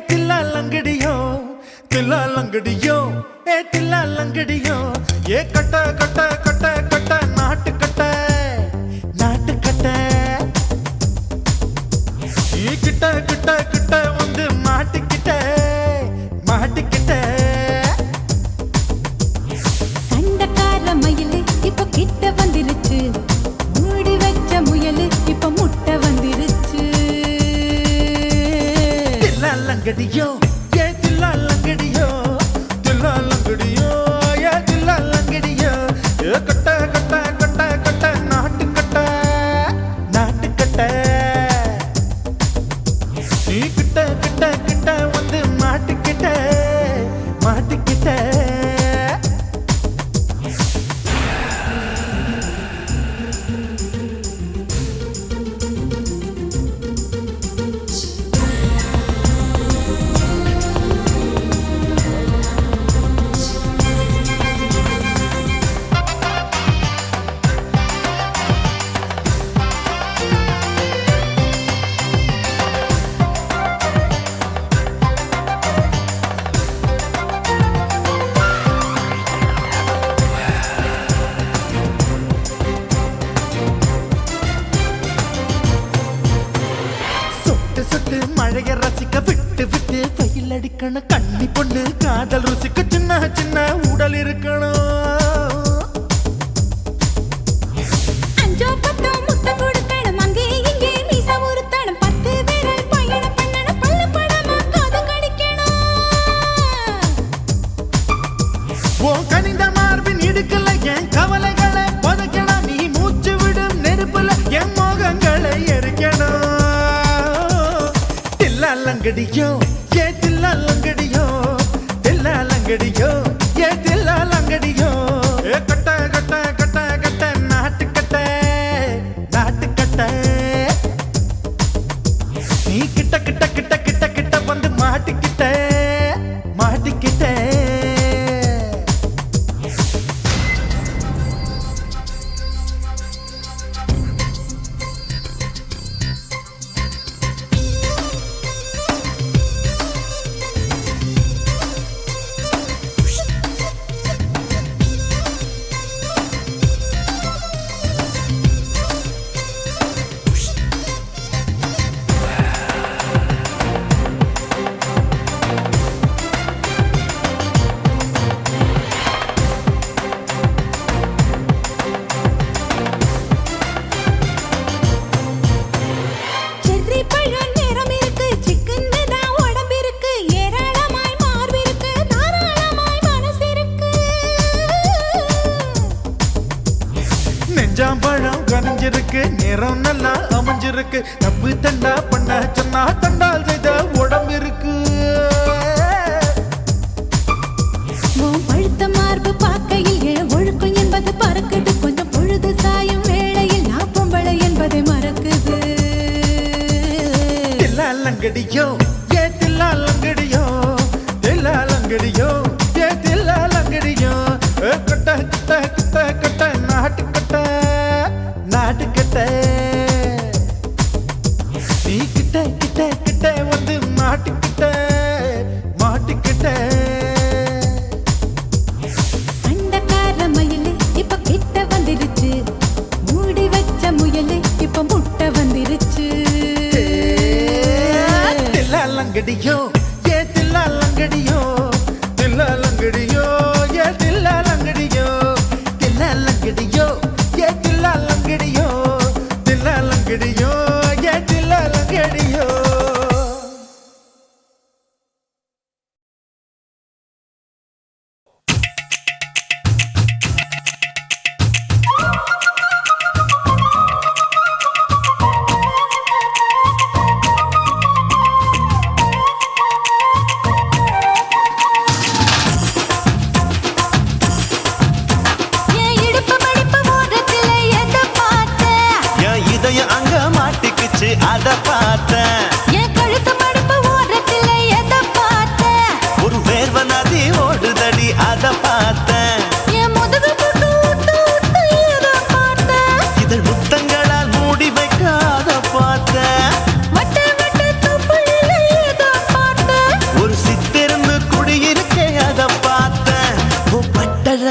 தில்லாலங்கடியோ தில்லா லங்கடியோ ஏ தில்லா லங்கடியோ ஏ கட்ட கட்ட கட்ட கட்ட நாட்டு கட்ட நாட்டு கட்ட நீ கிட்ட கிட்ட கிட்ட வந்து மாட்டிக்கிட்ட மாட்டிக்கிட்ட சண்டக்கார மயிலு இப்ப கிட்ட வந்துருச்சு மூடி வச்ச முயலு இப்ப முட்டை வந்துருச்சு தில்லா லங்கடியோ ஏ தில்லா லங்கடியோ தில்லா லங்கடியோ ஏ தில்லா லங்கடியோ ஏ கட்ட கட்ட கட்ட கட்ட நாட்டு கட்ட நாட்டு கட்ட நீ கிட்ட கிட்ட கிட்ட வந்து மாட்டிக்கிட்ட மாட்டிக்கிட்ட சுட்டு மழைய ரசிக்க விட்டு விட்டு வெயில் அடிக்கணும் கண்ணி பொண்ணு காதல் ருசிக்க சின்ன சின்ன உடல் இருக்கணும் அஞ்சோ பத்தோ முத்தம் கொடுக்கணும் அங்கே இங்கே மீசா உருத்தணும் 10 விரல் பயணம் பண்ணணும் பல்ல படமா காது கடிக்கணும் ஓ கனிந்த மார்பின் இடுக்கல என் கவலைகளை புதைக்கணும் நீ மூச்சு விடும் நெருப்புல என் மோகங்களை எரிக்கணும் தில்லா லங்கடியோ ஏ தில்லா லங்கடியோ தில்லா லங்கடியோ ஏ தில்லா லங்கடியோ ஏ கட்ட கட்ட கட்ட கட்ட நாட்டு கட்ட நாட்டு கட்ட நீ கிட்ட கிட்ட கிட்ட கிட்ட கிட்ட வந்து மாட்டிக்கிட்ட மாட்டிக்கிட்ட செர்ரி பழம் நிறம் இருக்கு சிக்கன்னு தான் உடம்பு இருக்கு ஏராளமாய் மார்பு இருக்கு தாராளமாய் மனசு இருக்கு நெஞ்சாம்பழம் கனிஞ்சிருக்கு நிறம் நல்லா அமைஞ்சிருக்கு தப்பு தண்டா பண்ண சொன்னா தண்டால் செய்த உடம்பு இருக்கு உன் பழுத்த மார்பு பார்க்கையில் என் ஒழுக்கம் என்பது பறக்குது கொஞ்சம் பொழுது சாயும் வேளையில் நான் பொம்பளை என்பதை மறக்குது தில்லா லங்கடியோ ஏ தில்லா லங்கடியோ தில்லா லங்கடியோ ஏ தில்லா லங்கடியோ ஏ கட்ட கட்ட கட்ட கட்ட நாட்டு கட்ட நாட்டு கட்ட நீ கிட்ட கிட்ட கிட்ட வந்து மாட்டிக்கிட்ட மாட்டிக்கிட்ட சண்டக்கார மயிலு இப்ப கிட்ட வந்துருச்சு மூடி வச்ச முயலு இப்ப முட்டை வந்துருச்சு தில்லா லங்கடியோ ஏ தில்லா லங்கடியோ தில்லா லங்கடியோ ஏ தில்லா லங்கடியோ தில்லா லங்கடியோ ஏ தில்லா லங்கடியோ தில்லா லங்கடியோ ஏ தில்லா லங்கடியோ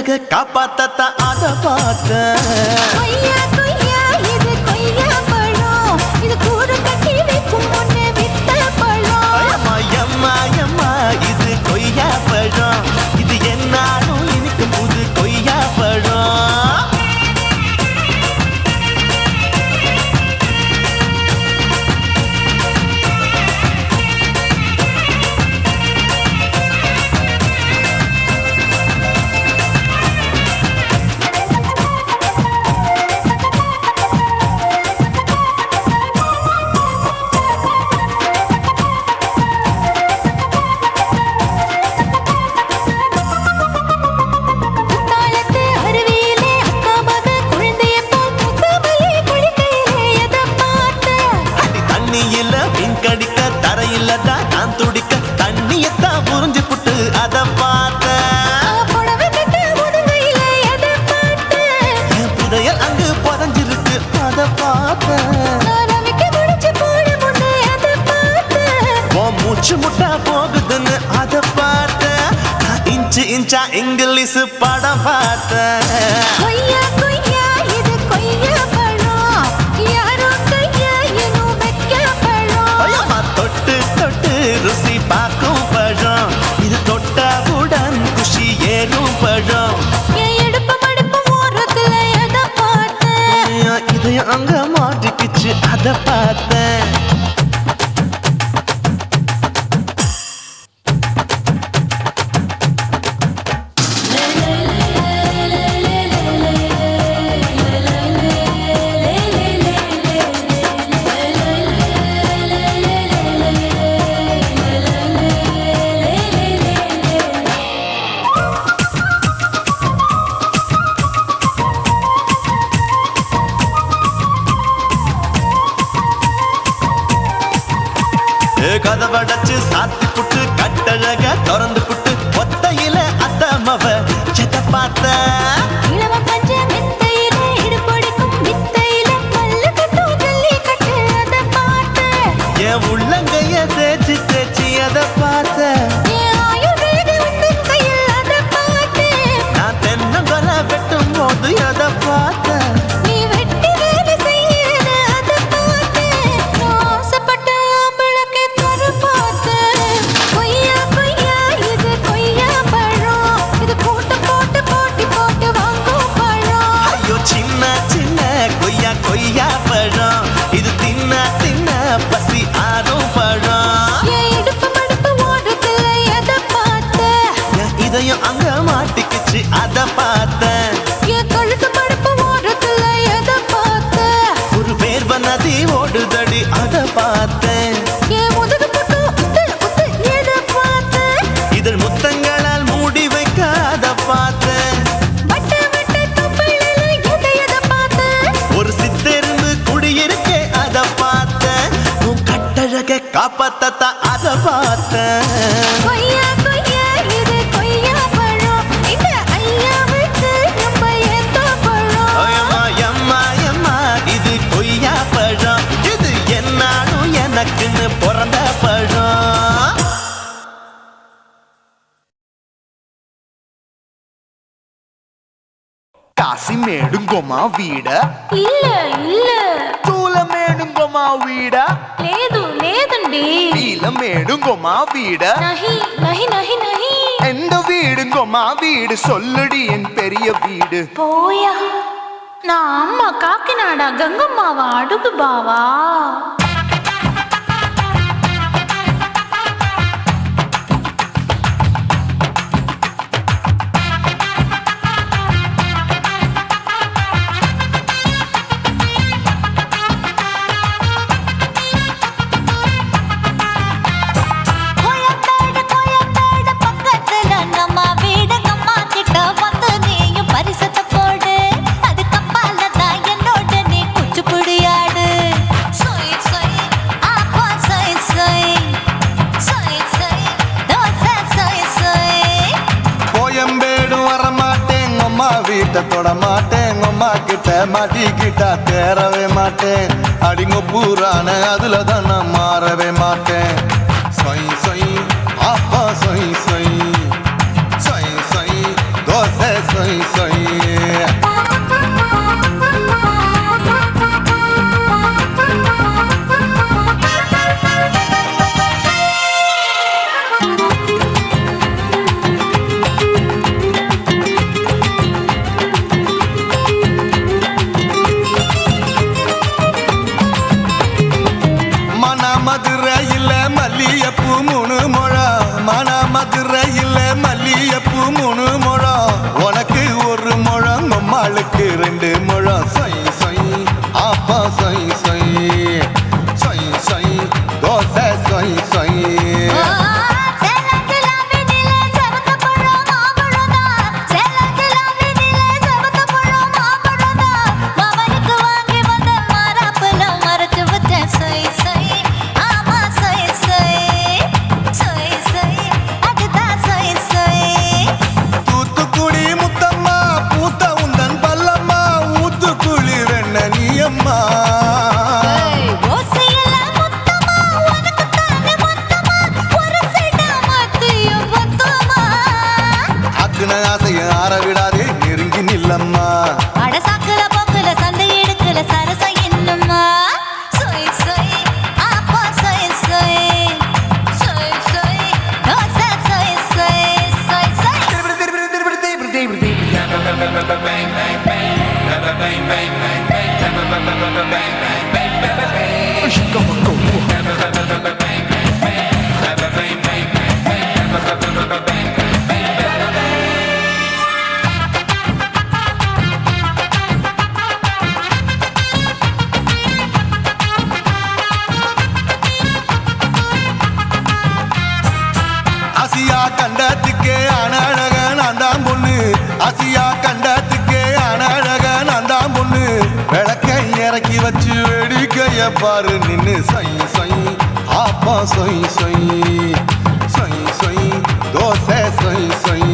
கட்டழக காப்பாத்தத்த அத பார்த்த கொய்யா கொய்யா இது கொய்யா பழம் இது கூட கட்டி வைக்கும் முன்னே வித்த பழம் எம்மா எம்மா இது கொய்யா பழம் இது என்னாலும் இனிக்கு புது கொய்யா பழம் குத்தாலத்து அருவியிலே அக்கா மக குழந்தைய போல் முசாமலே குளிக்கையிலே எதை பார்த்த அடி தண்ணியில மீன் கடிக்க தரையில தான் நான் துடிக்க தண்ணியத்தான் புரிஞ்சு புட்டு அத பார்த்த புடவை கட்ட முதுகையிலே எதை பார்த்த என் புதையல் அங்கு புதஞ்சிருக்கு அத பார்த்த ரவிக்கு முடிச்சு போட முன்னே எதை பார்த்த உன் மூச்சு முட்டா போகுதுன்னு அத பார்த்த இன்ச்சு இன்ச்சா இங்கிலீஷ் படம் பார்த்த கொய்யா கொய்யா இது கொய்யா பழம் யாரோ கையா இன்னும் வைக்க பழம் தொட்டு தொட்டு ருசி பார்க்கும் பழம் இது தொட்டவுடன் குஷி ஏறும் பழம் என் இடுப்பு மடுப்பு ஓரத்துல எதை பார்த்த இதயம் அங்க மாட்டிக்கிச்சு அத பார்த்தேன் கதவடைச்சு சாத்தி புட்டு கட்டழக திறந்து புட்டு ஒத்தையில அத்தமவ செத்த பார்த்த இளவ பஞ்ச மெத்தையிலே இடுப்பொடிக்கும் வித்தையிலே மல்லு கட்டும் ஜல்லி கட்டு அதை பார்த்த என் உள்ளங்கைய தேய்ச்சி தேய்ச்சி அத பார்த்த என் ஆயுர்வேத உந்தன் கையில் அதை பார்த்த நான் தென்னங்கொலை வெட்டும் போது அத பார்த்த நீ வெட்டி வேலை செய்யறது அதை பார்த்த நான் ஆசைப்பட்ட ஆம்பளுக்கு தர பார்த்த கொய்யா கொய்யா இது கொய்யா பழம் இது கூட்டு போட்டு போட்டி போட்டு வாங்கும் பழம் ஐயோ சின்ன சின்ன கொய்யா கொய்யா பழம் இது தின்ன தின்ன பசி ஆறும் பழம் என் இடுப்பு மடுப்பு ஓடுத்துல எதை பார்த்த என் இதயம் அங்க மாட்டிக்கிச்சு அத பார்த்தேன் என் கழுத்து மடுப்பு ஓடுத்துல எதை பார்த்த ஒரு வேர்வ நதி ஓடுதடி அத பார்த்தேன் என் முதுகு புட்டு உத்து உத்து எதை பார்த்த இதழ் முத்தங்களால் மூடி வைக்க அத பார்த்தேன் வட்ட வட்ட தொப்பையில எதை பார்த்த ஒரு சித்தெரும்பு குடியிருக்கே அத பார்த்தேன் உன் கட்டழக காப்பாத்தத்த அத பார்த்தேன் கொய்யா கொய்யா இது கொய்யா பழம் இந்த ஐயாவுக்கு நம்ம எந்த பழம் எம்மா எம்மா எம்மா இது கொய்யா பழம் இது என்னாலும் எனக்குன்னு பிறந்த பழம் காசி மேடுங்கோமா வீட இல்ல இல்ல தூல மேடுங்கோமா வீட లేదు లేదండి நீல மேடுங்கோமா வீட నహి నహి నహి నహి எந்த வீடுங்கோமா வீடு சொல்லுடி என் பெரிய வீடு పోయా నా అమ్మ కాకినాడ గంగమ్మావా అడుగు బావా பக்கத்துல நம்ம வீடு அம்மா கிட்ட வந்து நீயும் பரிசத்தை போடு அது கப்பால தான் என்னோட நீ குச்சிப்புடியாடு சொய் சொய் ஆப்பா சொய் சொய் சொய் சொய் தோசை சொய் சொய் கோயம்பேடும் வரமாட்டேன் அம்மா வீட்டை தொட மாட்டேன் அம்மா கிட்ட மாட்டிக்கிட்டா தேரவே மாட்டேன் அடிங்க பூரான அதுல தான் நான் மாறவே மாட்டேன் சொய் சொய் அப்பா சொய் சொய் சொய் சொய் தோசை சொய் சொய் மதுரையில் மல்லியப்பூ 3 முழம் மதுரையில் மல்லியப்பூ 3 முழம் உனக்கு 1 முழம் அம்மாளுக்கு 2 முழம் சொய் சொய் ஆப்பா சொய் சொய் சொய் சொய் தோசை சொய் சொய் ஆற விடாதே நெருங்கி நில்லம்மா அடசாக்குல போக்குல சந்தை எடுக்கல சரச என்னம்மா சொய் சொய் ஆப்பா சொய் சொய் சொய் சொய் தோசை சொய் சொய் சொய் சொய் ஆசியா கண்டத்துக்கே அனழக நான் தான் பொண்ணு ஆசியா கண்டத்துக்கே அனழக நான் தான் பொண்ணு விளக்கை இறக்கி வச்சு வேடிக்கைய பாரு நின்னு சொய் சொய் ஆப்பா சொய் சொய் சொய் சொய் தோசை சொய் சொய்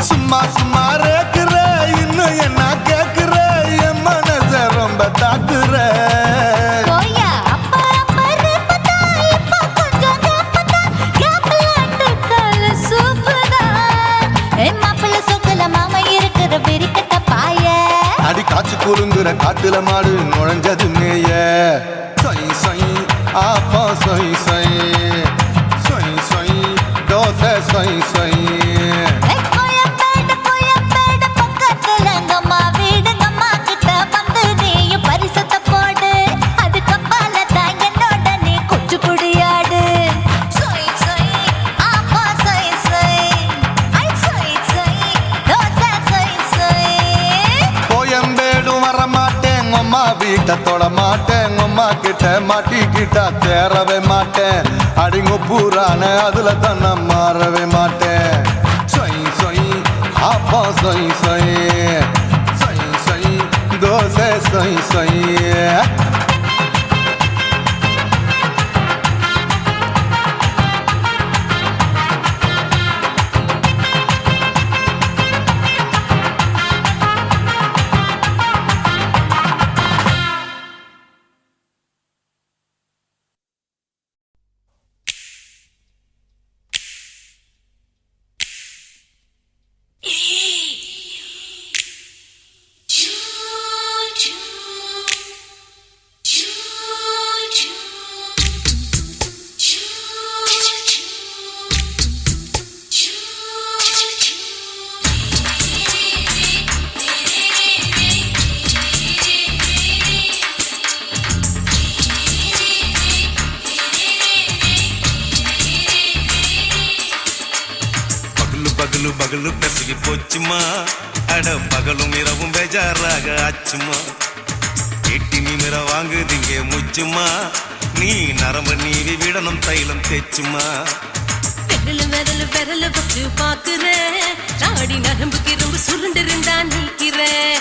சும்மா சும்மா ரேக்குற இன்னும் என்ன கேக்குற என் மனச ரொம்ப தாக்குற அடி காய்ச்சி குறுங்குற காட்டுல மாடு நுழைஞ்சது மேய சொய் சொய் ஆப்பா சொய் சொய் சொய் சொய் தோசை சொய் சொய் வீட்டை தொட மாட்டேன் அம்மா கிட்ட மாட்டிக்கிட்டா தேரவே மாட்டேன் அடிங்க பூரான அதுல தான் நான் மாறவே மாட்டேன் சொய் சொய் ஆப்பா சொய் சொய் சொய் சொய் தோசை சொய் சொய் பகலு பெருகி போச்சுமா அட பகலும் இரவும் பேஜாராக ஆச்சுமா எட்டி நிமிர வாங்குதிங்க முச்சுமா நீ நரம்பு நீவி விடணும் தைலம் தேச்சுமா விரலு வச்சு பாக்குறேன் நாடி நரம்பு கிரும்பு சுருண்டிருந்தா நீக்கிறேன்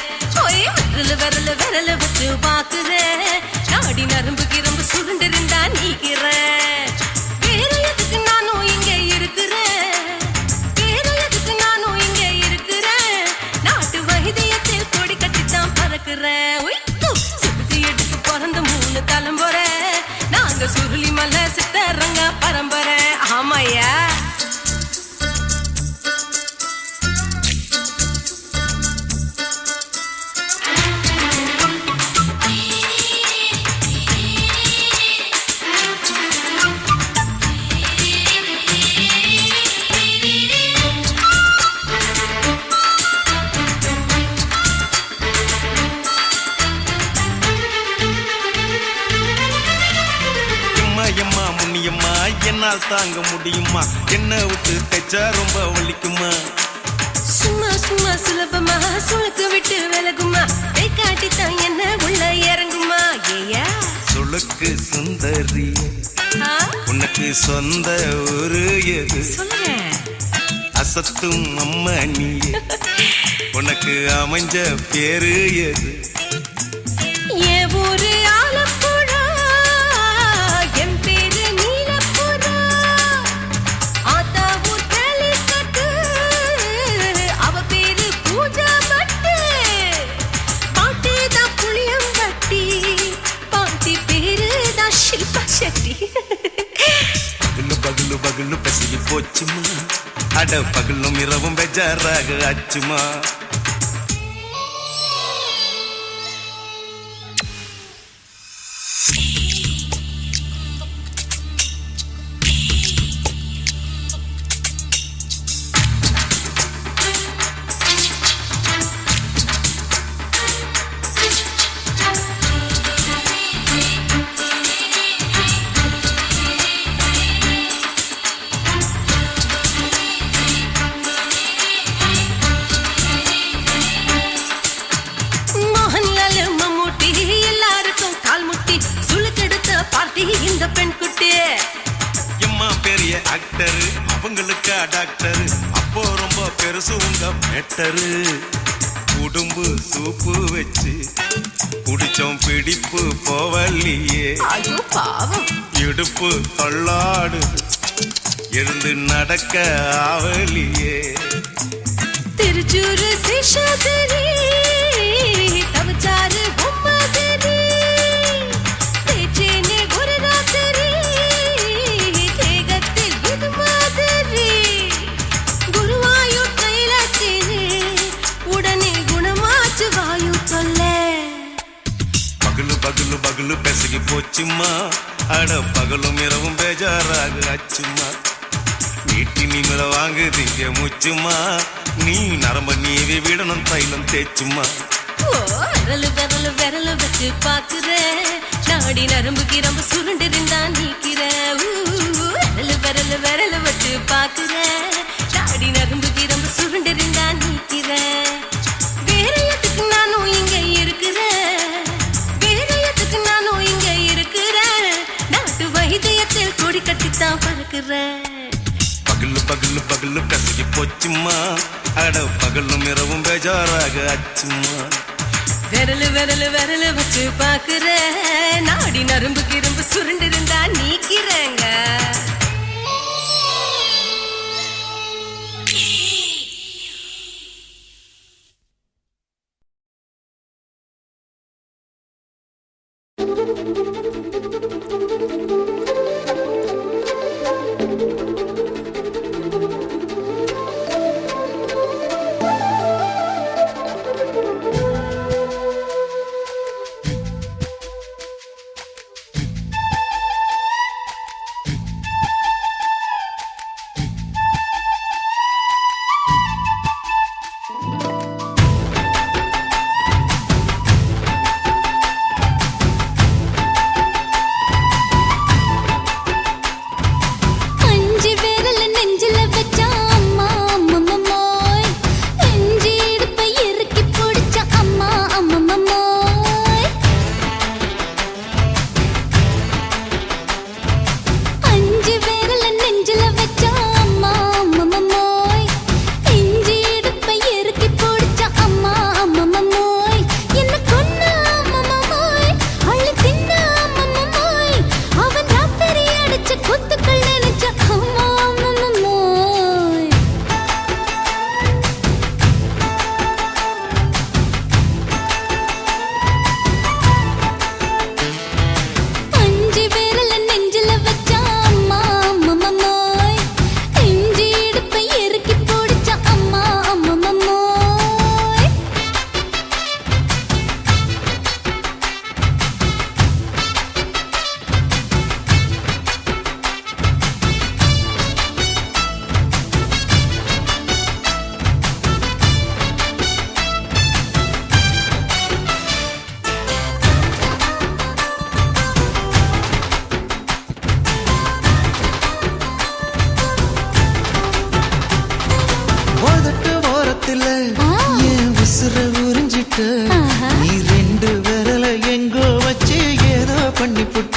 விரலு வச்சு பாக்குறேன் நாடி நரம்பு கிரும்பு சுருண்டிருந்தா நீக்கிறேன் வேற எதுக்கு நானும் இங்க இருக்கிறேன் எம்மா எம்மா முன்னியம்மா என்னால் தாங்க முடியுமா என்ன விட்டு தைச்சா ரொம்ப வலிக்குமா சும்மா சும்மா சுலபமா சுளுக்கு விட்டு விலகுமா கை காட்டித்தான் என்ன உள்ள இறங்குமா ஏயா சுளுக்கு சுந்தரி உனக்கு சொந்த ஊரு எது சொல்லுங்க அசத்தும் அம்மா நீ உனக்கு அமைஞ்ச பேரு எது என் ஊரு ஆலப்புழா என் பேரு நீலப்புறா ஆத்தா ஊர் கேலிக்கட்டு அவ பேரு பூஜா பட்டு பாட்டி தான் புளியம்பட்டி பாட்டி பேரு தான் ஷில்பா செட்டி பகலு பகலு பகலு பசிய போச்சுமா அட பகலும் இரவும் பெஜாராக ஆச்சுமா இந்த பெண் குட்டி எம்மா பெரிய ஆக்டர் அவங்களுக்கா டாக்டர் அப்போ ரொம்ப பெருசு உங்க மேட்டரு உடும்பு சூப்பு வச்சு குடிச்சோம் பிடிப்பு போவல்லையே ஐயோ பாவம் இடுப்பு தள்ளாடு இருந்து நடக்க ஆவலியே திருச்சூரு சேஷாதிரி தவச்சாரு பொம்மதிரி தேச்சேனே ஒரு ராத்திரி தேகத்தில் இது மாதிரி குருவாயூர் கைலாத்திரி உடனே குணமாச்சு வாயு சொல்ல பகலு பகலு பகலு பெசகி போச்சுமா அட பகலும் இரவும் பேஜாராக ஆச்சுமா நீட்டி நீங்கள வாங்குதீங்க முச்சுமா நீ நரம்ப நீவி விடணும் தைலம் தேச்சுமா ஓ விரலு விரலு விரலு வச்சு பாக்குறேன் நாடி நரம்பு கிரம்பு சுருண்டு இருந்தா நீக்கிறேன் விரலு விரலு விரலு வச்சு பாக்குறேன் நாடி நரம்பு கிரம்பு சுருண்டு இருந்தா நீக்கிறேன் வேற எதுக்கு நானும் இங்க இருக்கிறேன் வேற எதுக்கு நானும் இங்க இருக்கிறேன் நாட்டு வைத்தியத்தில் கொடி கட்டித்தான் பறக்கிறேன் பகலு பகலு பகலு கசகி போச்சுமா அட பகலும் இரவும் பேஜாராக ஆச்சுமா விரலு விரலு விரலு வச்சு பாக்குறேன் நாடி நரம்பு கிரும்பு சுருண்டு இருந்தா நீக்கிறேங்க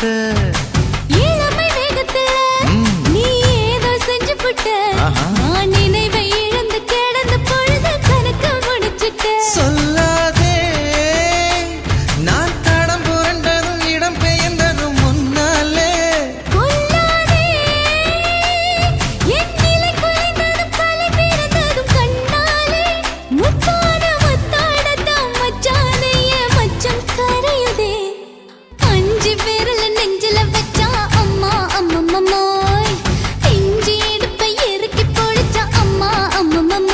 புட்ட இளமை வேகத்துல நீ ஏதோ செஞ்சு புட்ட நான் நினைவை இழந்து கிடந்த பொழுது கணக்கு முடிச்சிட்ட சொல்லாதே நான் தடம் புரண்டதும் இடம் பெயர்ந்ததும் முன்னாலே கொல்லாதே என் நிலை குலைந்ததும் கலை பிறந்ததும் கண்ணாலே முத்தான முத்தாடத்தான் மச்சானே என் மச்சம் கரையுதே அஞ்சு விரல நெஞ்சில வச்சா அம்மா அம்மம்மோய் இஞ்சி இடுப்பை இறுக்கி பொழிச்சா அம்மா அம்மம்மோய்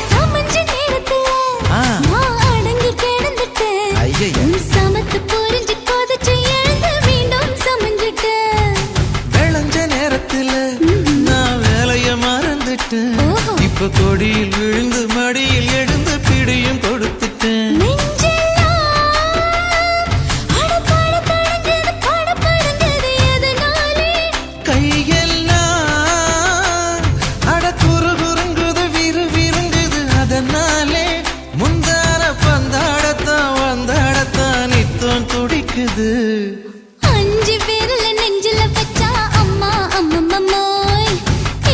சமஞ்ச நேரத்துல நான் அடங்கி கிடந்துட்டேன் ஐயைய. உன் சமத்து புரிஞ்சு கொதிச்சு எழுந்து மீண்டும் சமஞ்சிட்டேன் விளைஞ்ச நேரத்துல நான் வேலைய மறந்துட்டேன் ஓஹோ. இப்ப கொடியில் விழுந்து மடியில் எழுந்து பிடியும் கொடுத்துட்டேன் நெஞ்செல்லாம் அடப்பாட தடஞ்சது படபடந்தது எதனாலே கையெல்லாம் அட குறு குறுங்குது விறு விருங்குது அதனாலே முந்தான பந்தாடத்தான் வந்தாடத்தான் நித்தம் துடிக்குது அஞ்சு விரல நெஞ்சில வச்சா அம்மா அம்மம்மோய்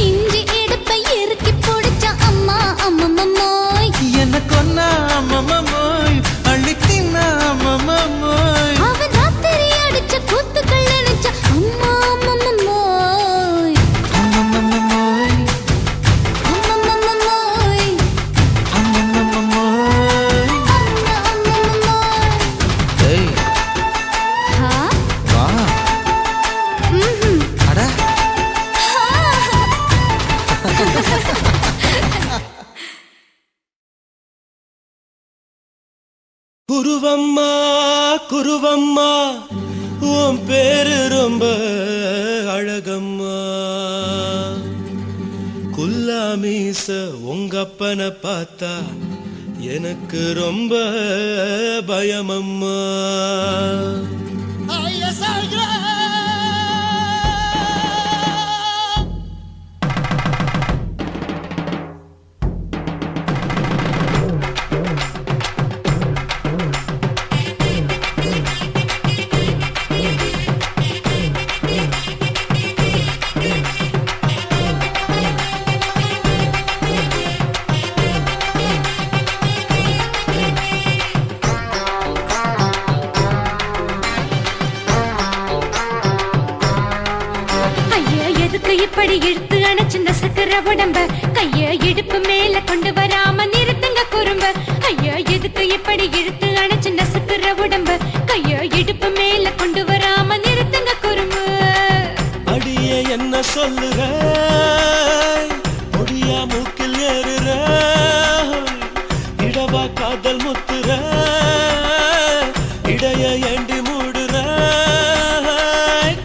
இஞ்சி இடுப்பை இறுக்கி பொடிச்சா அம்மா அம்மம்மோய் என்ன கொன்னா அம்மம்மோய் அள்ளி தின்னா அம்மம்மோய் அவன் ராத்திரி அடிச்ச கூத்துக்கள் நினைச்ச அம்மா அம்மம்மோய் அம்மம்மோய் அம்மம்மோய் அம்மம்மோய் அம்மா அம்மம்மோய் ஏய் ஹா வா ம்ஹும் அட குருவம்மா குருவம்மா உன் பேரு ரொம்ப அழகம்மா குல்லாமீச உங்க அப்பனை பார்த்தா எனக்கு ரொம்ப பயமம்மா ஐயா எதுக்கு இப்படி இழுத்து அணைச்சிருந்த சக்கர உடம்ப கைய இடுப்பு மேல கொண்டு வராம நிறுத்துங்க குறும்ப ஐயா எதுக்கு இப்படி இழுத்து அணைச்சிருந்த சக்கர உடம்ப கைய இடுப்பு மேல கொண்டு வராம நிறுத்துங்க குறும்பு அடியே என்ன சொல்லுற முடியா மூக்கில் ஏறுற இடவா காதல் முத்துற இடைய ஏண்டி மூடுற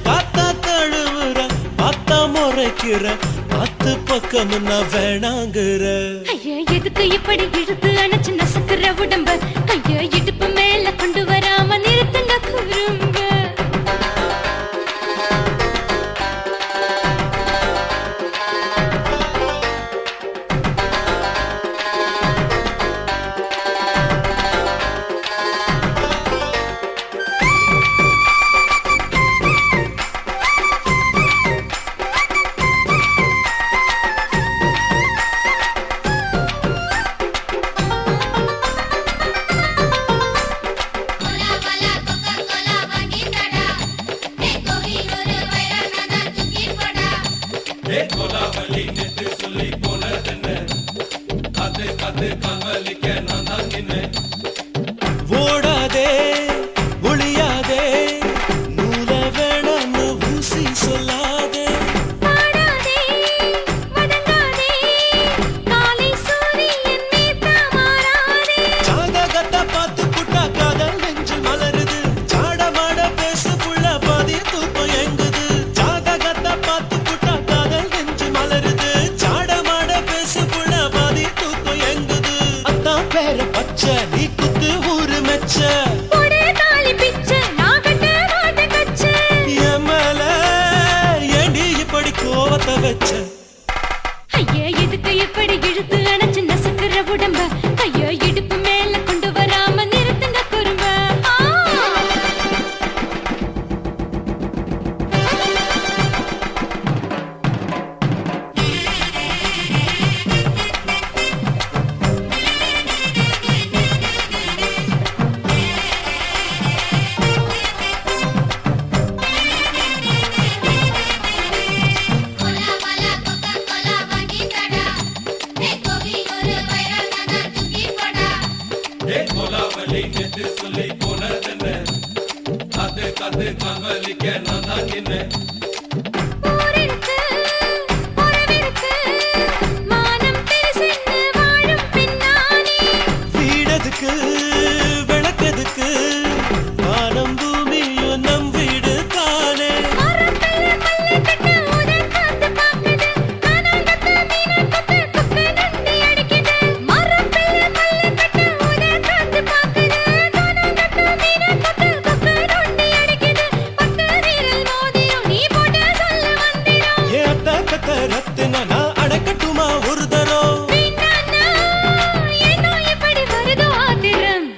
காத்தா தழுவுற பார்த்தா முறைக்கிற பத்து பக்கம் நான் வேணாங்குற ஐயா எதுக்கு இப்படி இழுத்து அணைச்சு நசுக்குற உடம்ப கைய இடுப்பு மேல கொண்டு வராம நிறுத்துங்க குறும்ப ஓடாதே ஒளியாதே நூல வேணான்னு ஊசி சொல்லாதே பாட அணைக்கட்டுமா ஒரு தரம் ஏனோ இப்படி வருதோ ஆத்திரம்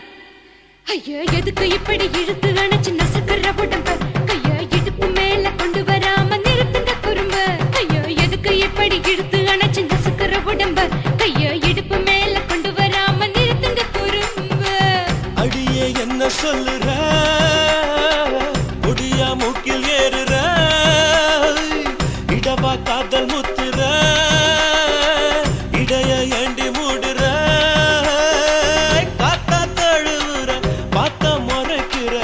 ஐயா எதுக்கு இப்படி இழுத்து அணைச்சு நசுக்கிற உடம்ப கையா இடுப்பு மேல கொண்டு வராம நிறுத்துங்க குறும்ப ஐயா எதுக்கு இப்படி இழுத்து அணைச்சு நசுக்கிற உடம்ப கையா இடுப்பு மேல கொண்டு வராம நிறுத்துங்க குறும்ப அடியே என்ன சொல்லுற முடியா மூக்கில் ஏறுற இடவா காதல் முத்துற இடைய ஏண்டி மூடுற காத்தா தழுவுற பார்த்த முறைக்கிற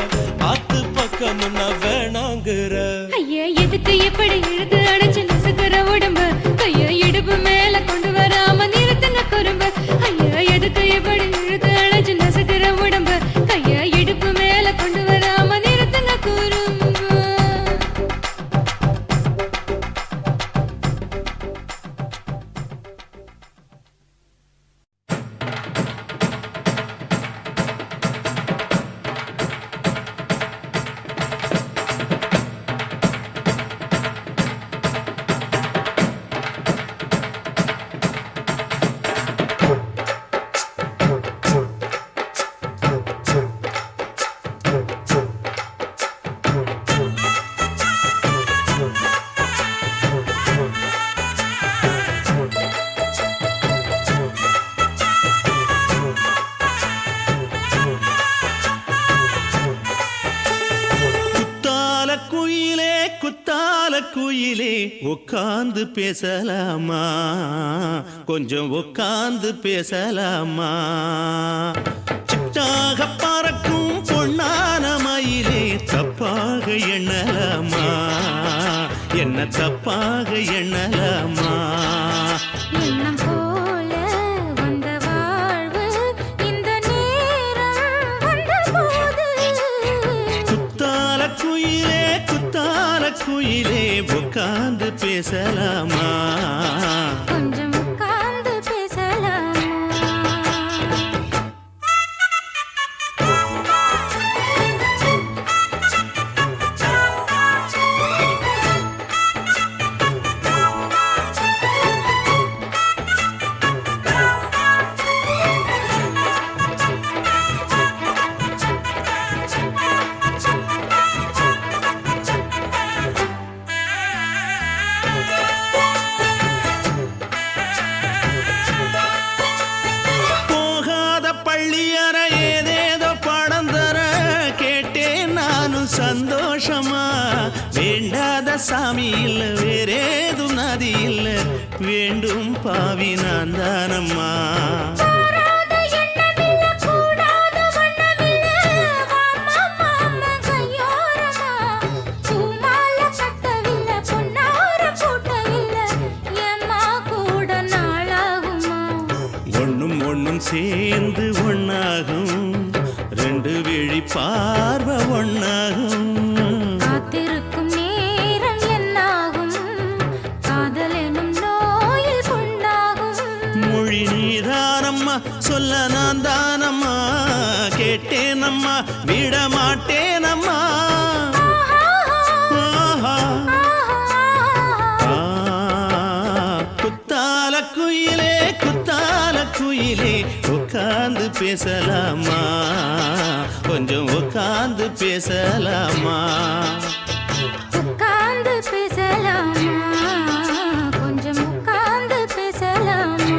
ஆத்து பக்கம் நான் வேணாங்குற ஐயா எதுக்கு இப்படி இழுத்து அணைச்சு நசுக்கிற உடம்ப கையா இடுப்பு மேல கொண்டு வராம நிறுத்துங்க குறும்ப ஐயா எதுக்கு இப்படி இழுத்து அணைச்சு நசுக்கிற உடம்ப கையா இடுப்பு மேல கொண்டு வராம நிறுத்துங்க குறும்ப குத்தால குயிலே உட்கார்ந்து பேசலாமா கொஞ்சம் உட்கார்ந்து பேசலாமா சிட்டாக பறக்கும் பொன்னான மயிலே தப்பாக எண்ணலாமா என்ன தப்பாக எண்ணலாமா எண்ணம் போல வந்த வாழ்வு இந்த நேரம் வந்தபோது குத்தால குயிலே உட்கார்ந்து பேசலாமா கொஞ்சம் உட்கார்ந்து பேசலாமா போகாத பள்ளியற ஏதேதோ பாடம் தர கேட்டேன் நானும் சந்தோஷமா வேண்டாத சாமி இல்ல வேறேதும் நதி இல்ல வேண்டும் பாவி நான் தானம்மா கூடாத எண்ணமில்ல கூடாத வண்ணமில்ல மாமா மாமா கையோரமா பூமால கட்டவில்லை பொன்னார கூட்டவில்லை ஏம்மா கூட நாளாகுமா ஒண்ணும் சேர்ந்து ஒண்ணாகும் ரெண்டு விழி பார்வை ஒண்ணாகும் காத்திருக்கும் நேரம் என்னாகும் காதல் எனும் நோயில் புண்ணாகும் மொழி நீதானம்மா சொல்ல நான் தானம்மா கேட்டேனம்மா விட மாட்டேனம்மா ஆஹா. ஆ, குத்தால குயிலே உட்கார்ந்து பேசலாமா கொஞ்சம் உட்கார்ந்து பேசலாமா உட்கார்ந்து பேசலாமா கொஞ்சம் உட்கார்ந்து பேசலாமா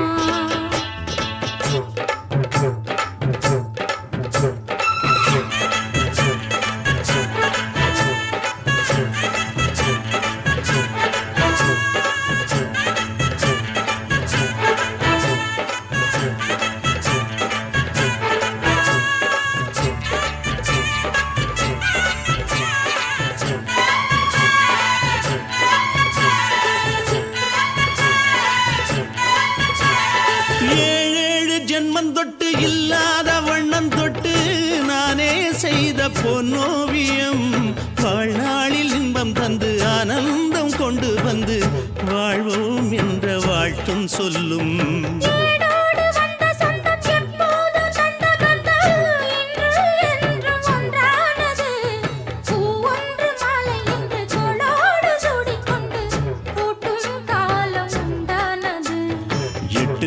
ஏழேழு ஜென்மம் தொட்டு இல்லாத வண்ணம் தொட்டு நானே செய்த பொன்னோவியம் வாழ்நாளில் இன்பம் தந்து ஆனந்தம் கொண்டு வந்து வாழ்வோம் என்ற வாழ்த்தும் சொல்லும் ஏடோடு வந்த சொந்தம் எப்போதும் தந்த பந்தம் இன்று என்றும் ஒன்றானது பூ ஒன்று மாலை என்று தோளோடு சூடிக்கொண்டு பூட்டும் காலம் உண்டானது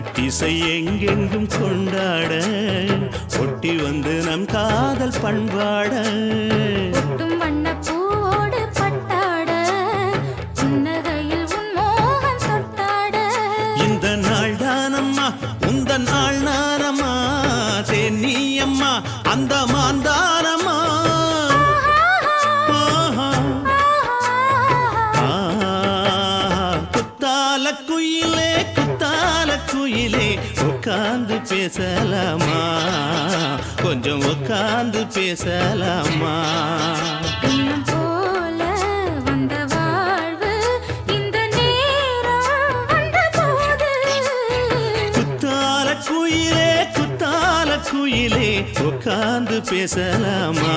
பாட்டு திசை எங்கெங்கும் கொண்டாட ஒட்டி வந்து நம் காதல் பண்பாட ஒட்டும் வண்ணப்பூவோடு பட்டாட புன்னகையில் உன் மோகம் தொட்டாட இந்த நாள் தானம்மா உந்த நாள் நானம்மா தேனி அம்மா அந்த மாந்தானம்மா குத்தால குயிலே உட்கார்ந்து பேசலாமா கொஞ்சம் உட்கார்ந்து பேசலாமா இன்னும் போல வந்த வாழ்வு இந்த நேரம் வந்த போது குத்தால குயிலே உட்கார்ந்து பேசலாமா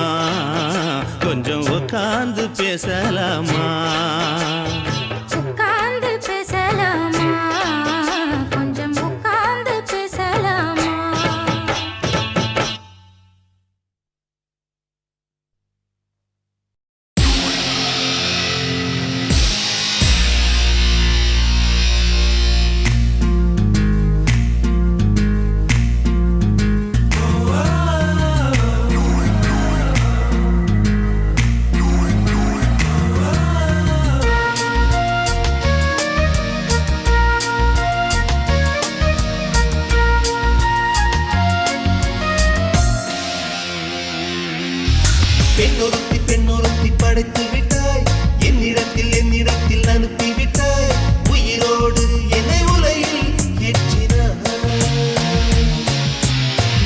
கொஞ்சம் உட்கார்ந்து பேசலாமா உட்கார்ந்து பேசலாமா கொஞ்சம் உட்கார்ந்து பேசலாமா பெண்ணொருத்தி படைத்து விட்டாய் என்னிடத்தில் அனுப்பி விட்டாய் உயிரோடு என்னை உலையில் ஏற்றினாய்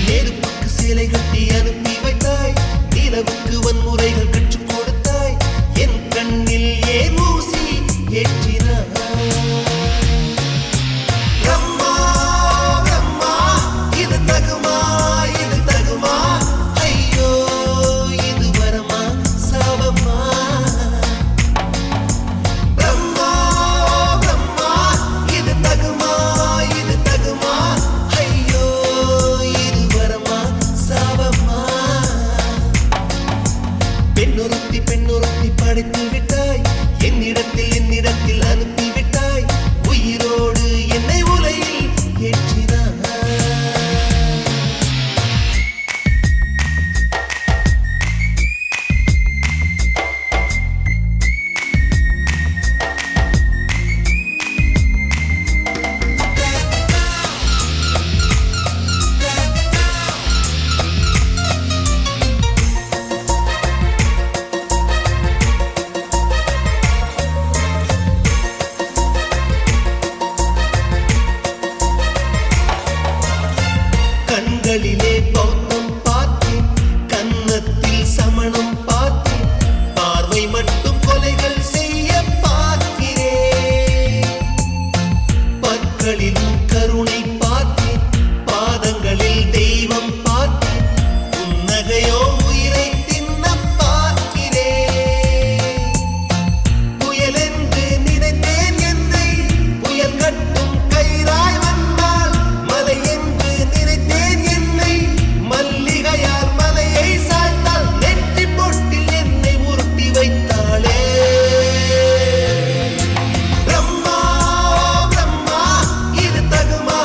நெருப்புக்கு சிலை கட்டி அனுப்பி வைத்தாய் நிலவுக்கு வன்முறைகள் கற்றுக் கொடுத்தாய் என் கண்ணில் ஏன் ஊசி ஏற்றினாய் பிரம்மா பிரம்மா இது தகுமா ஐயோ இது வரமா சாபமா பிரம்மா பிரம்மா இது தகுமா ஐயோ இது வரமா சாபமா பெண்ணொருத்தி படைத்து விட்டாய் என்னிடத்தில் அனுப்பி விட்டாய் உயிரோடு என்னை உலையில் ஏற்றினாய் கண்களிலே பௌத்தம் பார்த்தேன் கன்னத்தில் சமணம் பார்த்தேன் பார்வை மட்டும் கொலைகள் செய்ய பார்க்கிறேன் பற்களிலும் கருணை பார்த்தேன் பாதங்களில் தெய்வம் பார்த்தேன் புன்னகையோ உயிரை தின்ன பார்க்கிறேன் புயலென்று நினைத்தேன் என்னை புயல் கட்டும் கயிறாய் வந்தால் மலை என்று நினைத்தேன் என்னை மல்லிகையால் மலையை சாய்த்தால் நெற்றி பொட்டில் என்னை உருட்டி வைத்தாளே பிரம்மா பிரம்மா இது தகுமா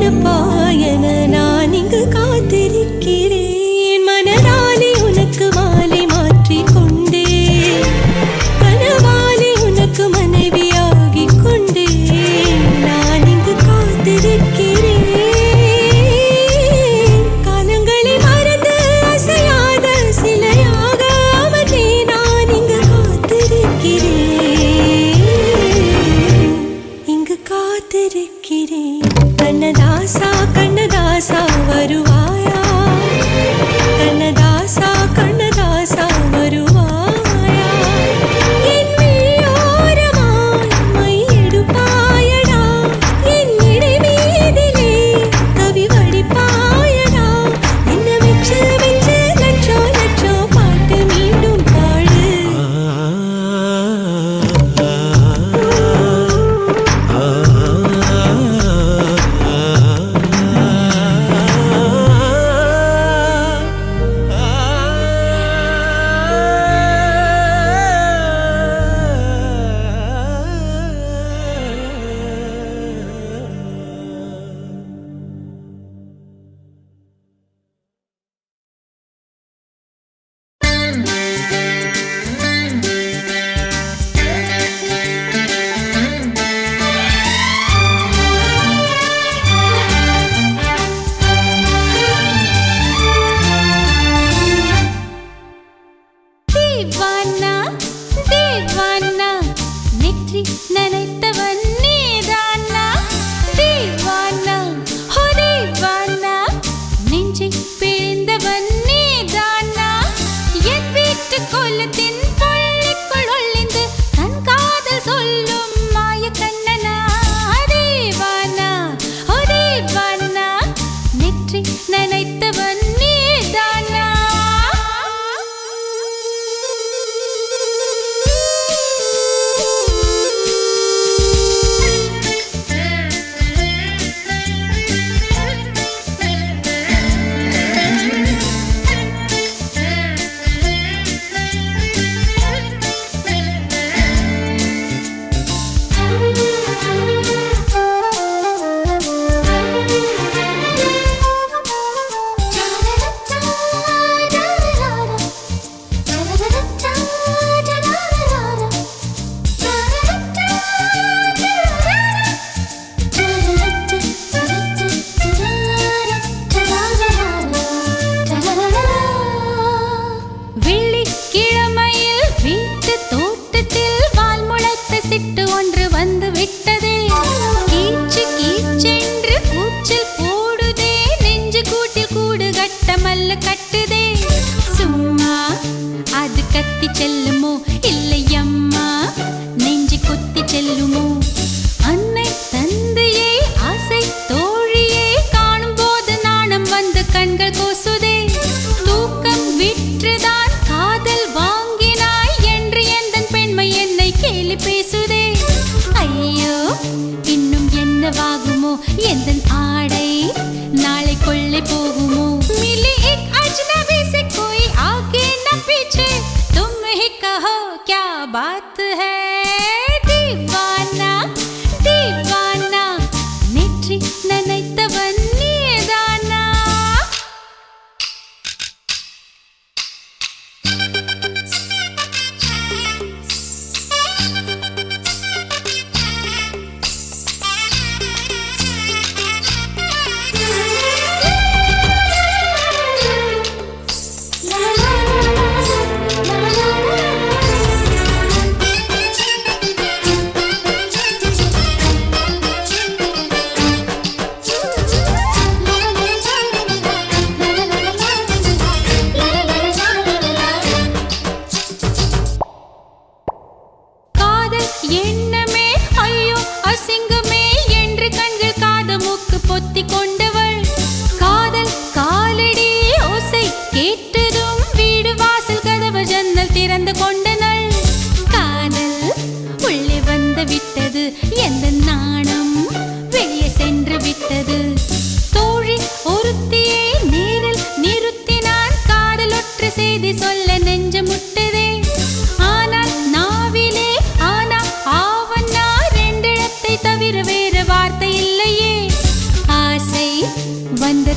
நினப்பாயன நான் இங்கு காத்திருக்கிறேன் மனதாலே உனக்கு மாலை மாற்றிக் கொண்டே கனவாலே உனக்கு மனைவியாகிக் கொண்டே நான் இங்கு காத்திருக்கிறேன் காலங்களை மறந்து அசையாத சிலையாக அவனே நான் இங்கு காத்திருக்கிறேன் இங்கு காத்திருக்கிறேன் கண்ணதாசா கண்ணதாசா வருவாயா கண்ணதாசா கண்ணதாசா வருவாயா என் விழியோரமாய் மை எடுப்பாயடா என் இடை மீதிலே கவி வடிப்பாயடா என்ன வெச்சு வெச்சு லட்சோ லட்சோ பாட்டு மீண்டும் பாடு தேவானா தேவானா நெற்றி நனைத்தவன் நீதானா தேவானா ஹோ தேவானா நெஞ்சை பிழிந்தவன் நீதானா என் வீட்டு கோலத்தின் பள்ளிக்குள் ஒளிந்து தன் காதல் சொல்லும் மாய கண்ணனா தேவானா ஹோ தேவானா நெற்றி நனைத்தவன் நீதானா வெள்ளிக்கிழமையில் வீட்டு தோட்டத்தில் வால் முளைத்த சிட்டு ஒன்று வந்து விட்டதே கீச்சு கீச்சென்று கூச்சல் போடுதே நெஞ்சு கூட்டில் கூடு கட்ட மல்ல கட்டுதே சும்மா அது கத்தி செல்லுமோ இல்லை அம்மா நெஞ்சு கொத்தி செல்லுமோ அன்னை தந்தையை ஆசை தோழியை காணும் போது நாணம் வந்து கண்கள் கூசுதே தூக்கம் விற்றுதான் காதல் வாங்கினாய் என்று எந்தன் பெண்மை என்னை கேலி பேசுதே ஐயோ இன்னும் என்னவாகுமோ எந்தன் ஆடை நாளை கொள்ளை போகுமோ मिली एक अजनबी से कोई आगे न पीछे तुम ही कहो क्या बात है दीवाना दीवाना நெற்றி நனைத்தவன் நீதானா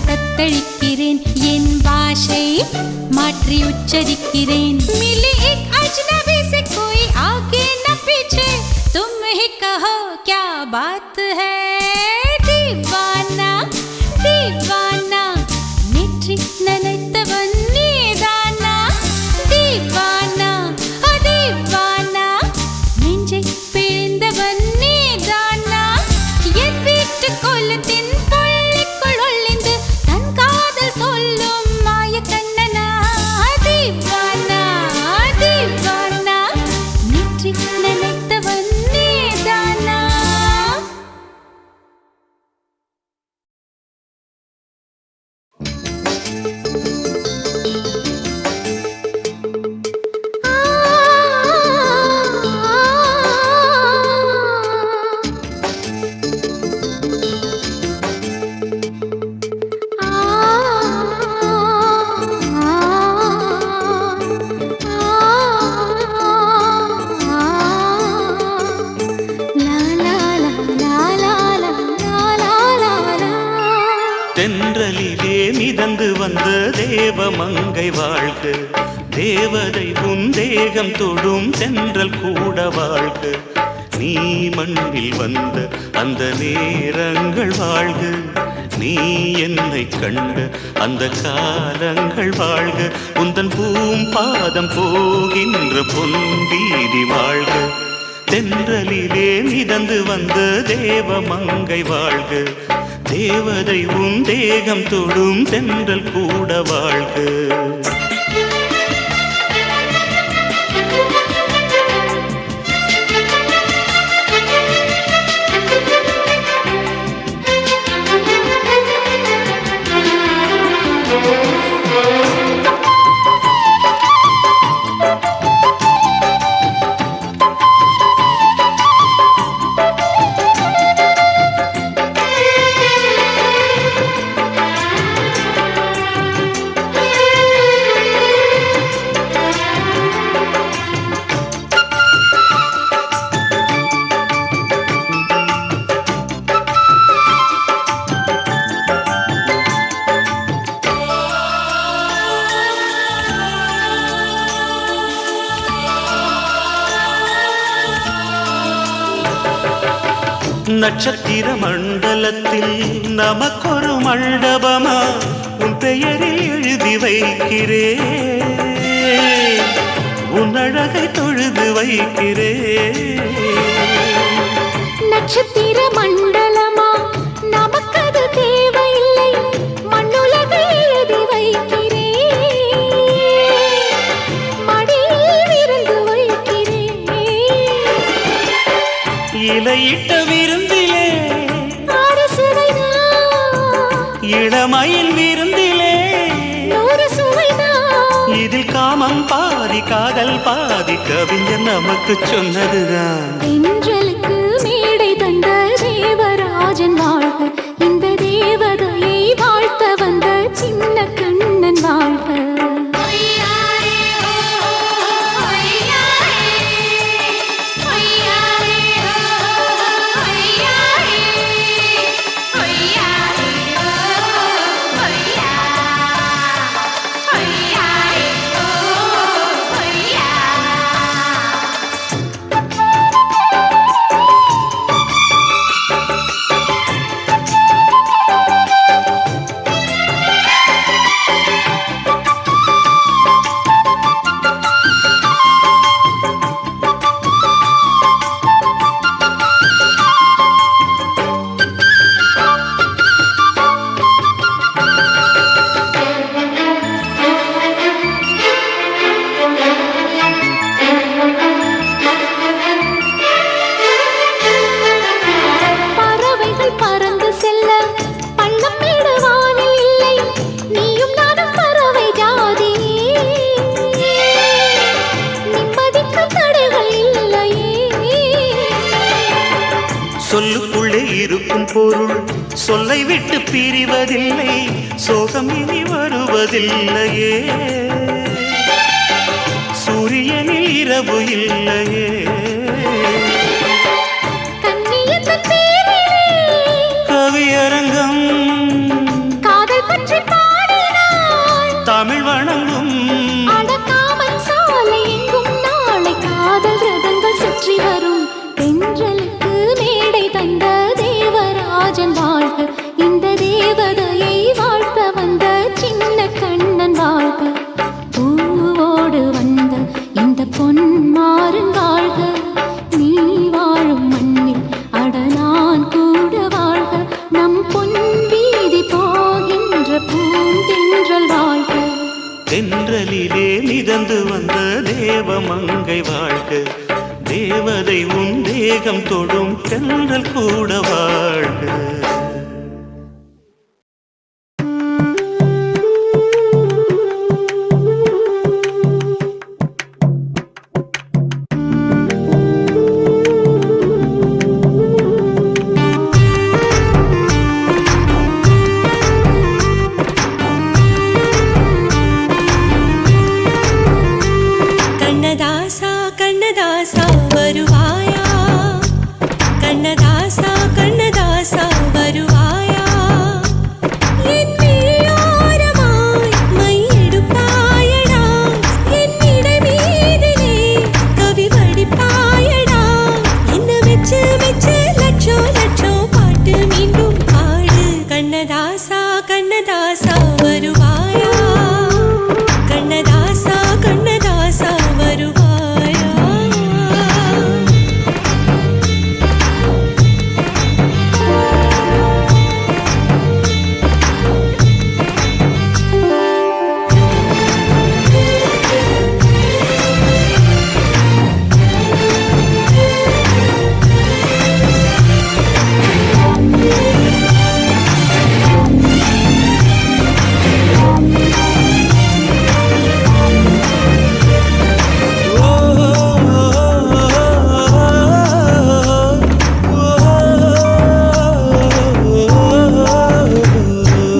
தத்தளிக்கிறேன் என் பாஷை மாற்றி உச்சரிக்கிறேன் मिली एक अजनबी से कोई आगे न पीछे तुम ही कहो क्या बात है दीवाना दीवाना नेற்றி நினைத்தவன் நீதானா दीवाना दीवाना நெஞ்சை பிழிந்தவன் நீதானா என் வீட்டு கோலத்தின் பள்ளிக்குள் ஒளிந்து தன் காதல் சொல்லும் மாய கண்ணனா दीवाना दीवाना நேற்றி நினைத்தவன் நீதானா தென்றலிலே மிதந்து வந்த தேவமங்கை வாழ்க தேவதை உன் தேகம் தொடும் தென்றல் கூட வாழ்க நீ மண்ணில் வந்த அந்த நேரங்கள் வாழ்க நீ என்னை கண்ட அந்த காலங்கள் வாழ்க உந்தன் பூம்பாதம் போகின்ற பொன்வீதி வாழ்க தென்றலிலே மிதந்து வந்த தேவமங்கை வாழ்க தேவதை உன் தேகம் தொடும் தென்றல் கூட வாழ்க நட்சத்திர மண்டலத்தில் நமக்கொரு மண்டபமா உன் பெயரில் எழுதி வைக்கிறேன் உன் அழகை தொழுது வைக்கிறேன் நட்சத்திர மண்டலமா நமக்கது தேவையில்லை மண்ணுலகை எழுதி வைக்கிறேன் மடியில் விருந்து வைக்கிறேன் இலையிட்ட விருந்திலே ஆறு சுவைதான் இளமயில் விருந்திலே நூறு சுவைதான் இதில் காமம் பாதி காதல் பாதி கவிஞர் நமக்கு சொன்னதுதான் தென்றலுக்கு மேடை தந்த தேவராஜன் வாழ்க இந்த தேவதையை வாழ்த்த வந்த சின்ன கண்ணன் வாழ்க சொல்லுக்குள்ளே இருக்கும் பொருள் சொல்லை விட்டு பிரிவதில்லை சோகம் இனி வருவதில்லையே சூரியனில் இரவு இல்லையே கவியரங்கம் காதல் பிறந்து வந்த தேவமங்கை வாழ்க, தேவதை உன் தேகம் தொடும் தென்றல் கூட வாழ்க. கண்ணதாசா கண்ணதாசா வருவாயா, கண்ணதாசா கண்ணதாசா வருவாயா, என் விழியோரமாய் மையெடுப்பாயடா, என் இடை மீதிலே கவி வடிப்பாயடா, என்ன வெச்சு வெச்சு லட்சம் லட்சம் பாட்டு மீண்டும் பாடு. கண்ணதாசா கண்ணதாசா வருவாயா, கண்ணதாசா கண்ணதாசா வருவாயா.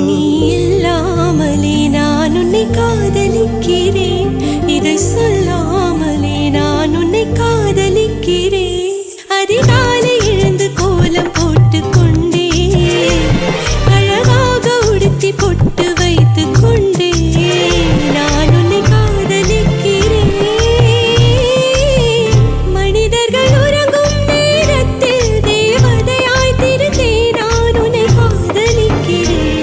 நீ இல்லாமலே நான் உன்னை காதலிக்கிறேன், இதை சொல்லாமலே நான் உன்னை காதலிக்கிறேன். அதிகாலை எழுந்து கோலம் போட்டு கொண்டே, அழகாக உடுத்தி பொட்டு வைத்து கொண்டே, நான் உன்னை காதலிக்கிறேன். மனிதர்கள் உறங்கும் நேரத்தில் தேவதையாய் திருந்தே நான் உன்னை காதலிக்கிறேன்,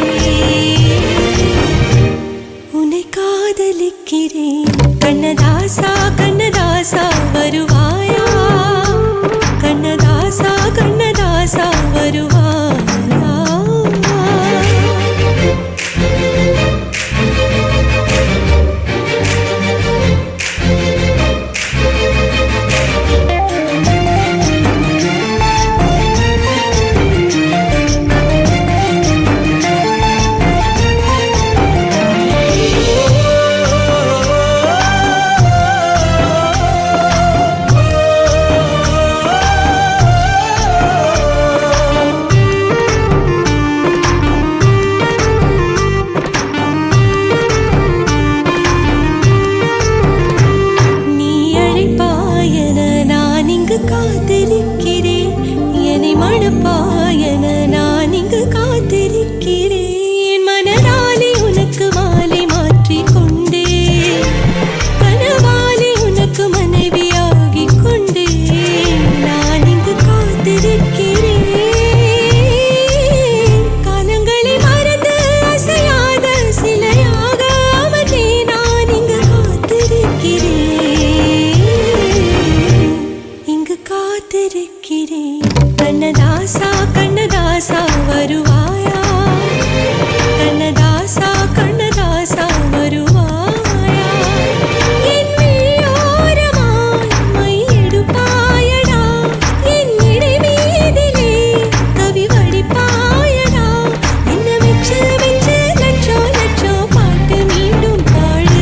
உன்னை காதலிக்கிறேன். கண்ணதாசா கண்ணதாசா வருவாயா, கண்ணதாசா கண்ணதாசா வருவாயா. நீ அழைப்பாயன நான் இங்கு காத்திருக்கிறேன், என்னை மணப்பாயன நான் இங்கு காத்திருக்கிறேன். மனதாலே உனக்கு மாலை மாற்றிக் கொண்டே, கனவாலே உனக்கு மனைவியாகிக் கொண்டே, நான் இங்கு காத்திருக்கிறேன். காலங்களை மறந்து அசையாத சிலையாக அவனே நான் இங்கு காத்திருக்கிறேன், இங்கு காத்திருக்கிறேன். கண்ணதாசா கண்ணதாசா வருவாயா, கண்ணதாசா கண்ணதாசா வருவாயா, என் விழியோரமாய் மையெடுப்பாயடா, என் இடை மீதிலே கவி வடிப்பாயடா, என்ன வெச்சு வெச்சு லட்சம் லட்சம் பாட்டு மீண்டும் பாடு.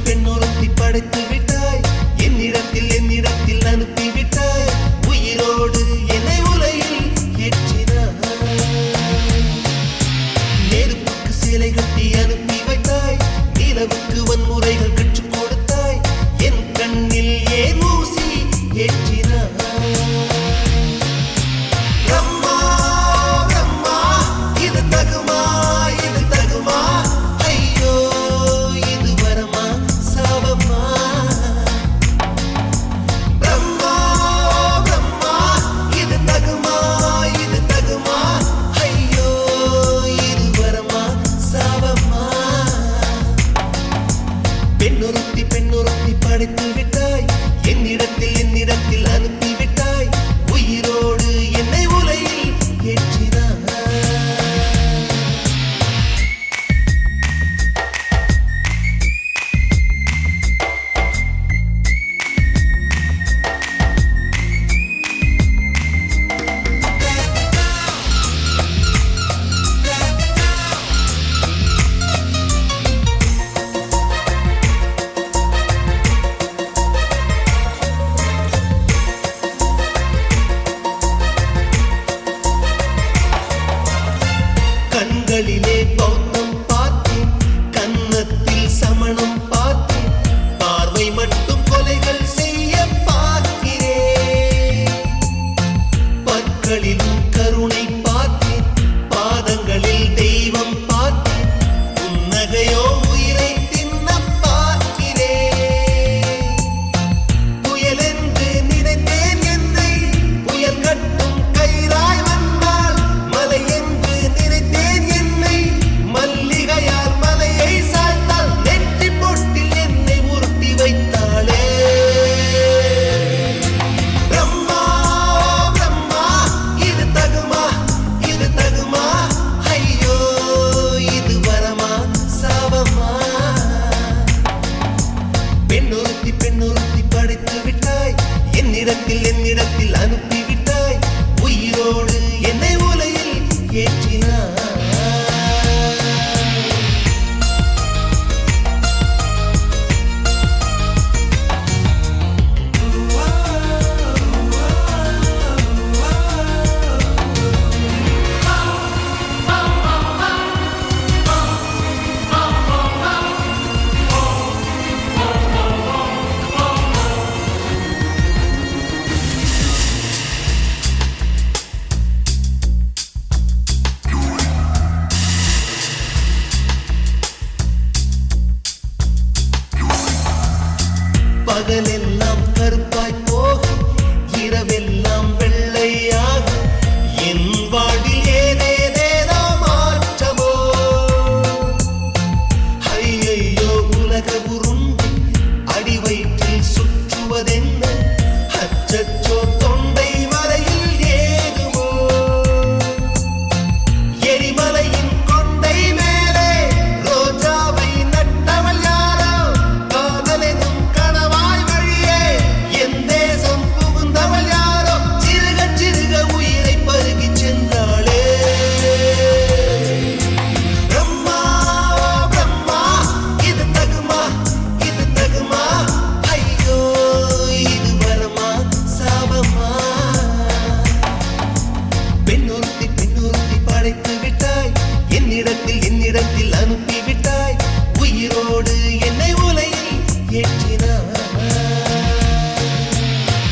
பெண்ணொருத்தி படைத்து விட்டாய், என்னிடத்தில் அனுப்பி சேலை கட்டி அனுப்பி வைத்தாய் நிலவுக்கு வன்முறைகள் கற்றுக் கொடுத்தாய் என் கண்ணில் ஏன் ஊசி ஏற்றினாய் அம்மா அம்மா இது தகுமா இது தகுமா ஐயோ இது வரமா சாபமா பிரம்மா பிரம்மா இது தகுமா இது தகுமா ஐயோ இது வரமா சாபமா பெண்ணொருத்தி படைத்து விட்டாய் என்னிடத்தில் அனுப்பி விட்டாய் உயிரோடு என்னை உலையில் ஏற்றினாய் கண்களிலே பௌத்தம் பார்த்தேன் கன்னத்தில் சமணம் பார்த்தேன் பார்வை மட்டும் கொலைகள் செய்ய பார்க்கிறேன் பற்களிலும் கருணை பார்த்தேன் பாதங்களில் தெய்வம் பார்த்தேன் புன்னகையோ உயிரை தின்ன பார்க்கிறேன் புயல் என்று நினைத்தேன் என்னை புயல் கட்டும் கயிறாய் வந்தால் மலை என்று நினைத்தேன் என்னை மல்லிகையால் மலையை சாய்த்தால் நெற்றி பொட்டில் என்னை உருட்டி வைத்தாளே பிரம்மா பிரம்மா இது தகுமா இது தகுமா ஐயோ இது வரமா சாபமா பெண்ணொருத்தி படைத்து விட்டாய் என்னிடத்தில் அனுப்பி விட்டாய் உயிரோடு என்னை உலையில் ஏற்றினாய் பகலெல்லாம் கருப்பாய் போக இரவெல்லாம் வெள்ளையாக என் வாழ்வில் ஏதேதேதோ மாற்றமோ ஐயையோ உலக உருண்டு அடி வயிற்றில் சுற்றுவதென்ன அச்சச்சோ தொண்டை மலையில் ஏகுமோ எரிமலையின் கொண்டை மேலே ரோஜாவை நட்டவள் யாரோ காதலெனும் கணவாய் வழியே என் தேசம் புகுந்தவள் யாரோ சிறுக சிறுக உயிரை பருகிச் சென்றாளே பிரம்மா பிரம்மா இது தகுமா இது தகுமா ஐயோ இது வரமா சாபமா பெண்ணொருத்தி படைத்து விட்டாய் என்னிடத்தில் அனுப்பி விட்டாய் உயிரோடு என்னை உலையில் ஏற்றினாய்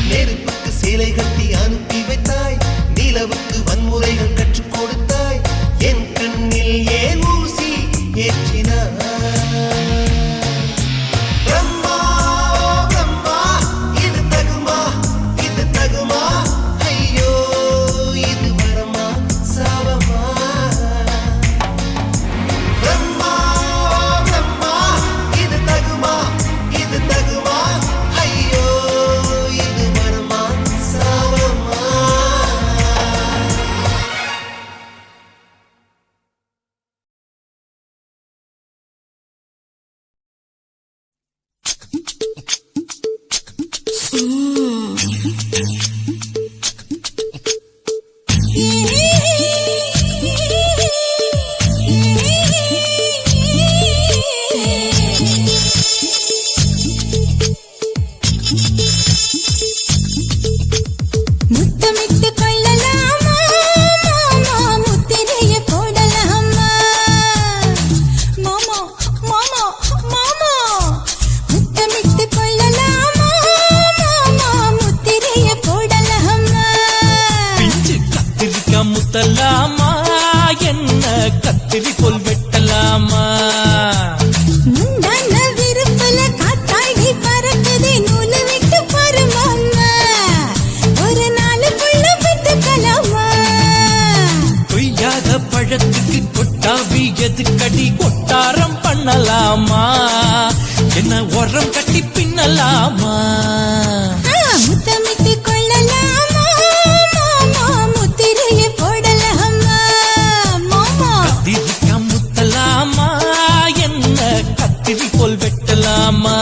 நெருப்புக்கு சேலை கட்டி அனுப்பி வைத்தாய் நிலவுக்கு வன்முறைகள் கற்றுக் கொடுத்தாய் என் கண்ணில் ஏன் ஊசி ஏற்றினாய் பிரம்மா பிரம்மா இது தகுமா இது தகுமா ஐயோ இது வரமா சாபமா பிரம்மா பிரம்மா இது தகுமா இது தகுமா ஐயோ இது வரமா சாபமா முத்தமிட்டு கொள்ளலாமா மாமா முத்திரைய போடலாமா எதுக்கடி கொட்டாரம் பண்ணலாமா என்ன உரம் கட்டி பின்னலாமா முத்தமிட்டு கொள்ளலாமா மாமா முத்திரையை போடலாமா மாமா கத்திரிக்கா முத்தலாமா என்ன கத்திரி போல் வெட்டலாமா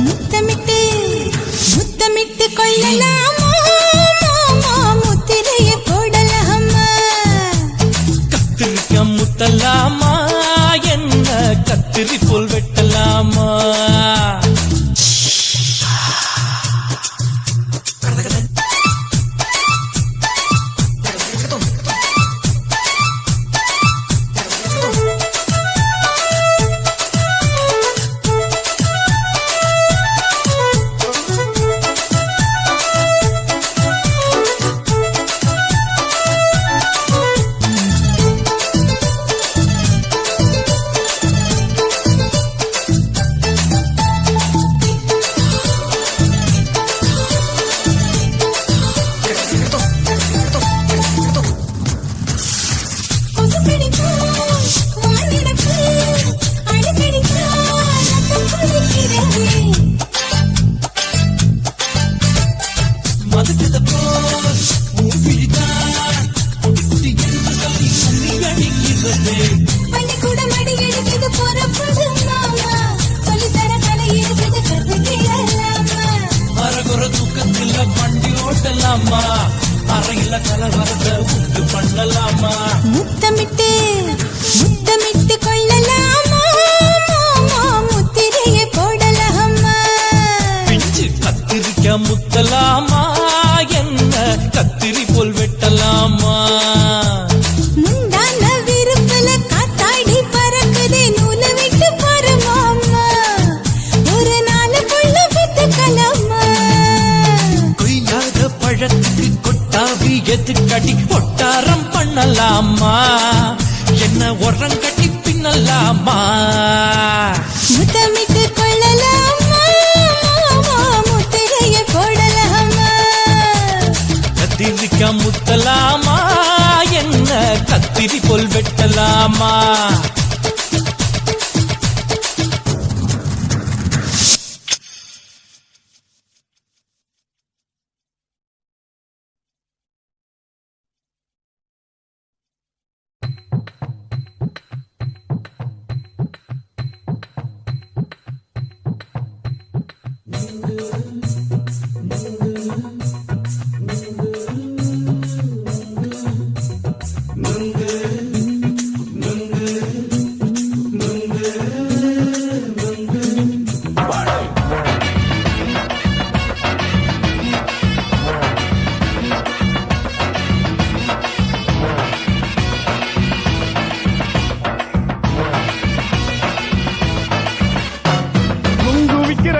முத்தமிட்டு முத்தமிட்டு கொள்ளலாமா மாமா முத்திரையை போடலாமா கத்திரிக்கா முத்தலாமா என்ன கத்திரி போல் வெட்டலாமா அறையில கலவரத்தை உண்டு பண்ணலாமா முத்தமிட்டு முத்தமிட்டு கொள்ளலாமா மாமா முத்திரையை போடலாமா பிஞ்சு கத்திரிக்கா முத்தலாமா என்ன கத்திரி போல் வெட்டலாமா முந்தான விருப்பல காத்தாடி பறக்குதே நூலை விட்டு பாரு மாமா ஒரு நாளுக்குள்ள வித்துக்கலாமா கொய்யாத பழத்துக்கு கொட்டாவி எதுக்கடி கொட்டாரம் பண்ணலாமா என்ன உரம் கட்டி பின்னலாமா முத்தமிட்டு கொள்ளலாமா மாமா முத்திரையை போடலாமா கத்திரிக்கா முத்தலாமா என்ன கத்திரி போல் வெட்டலாமா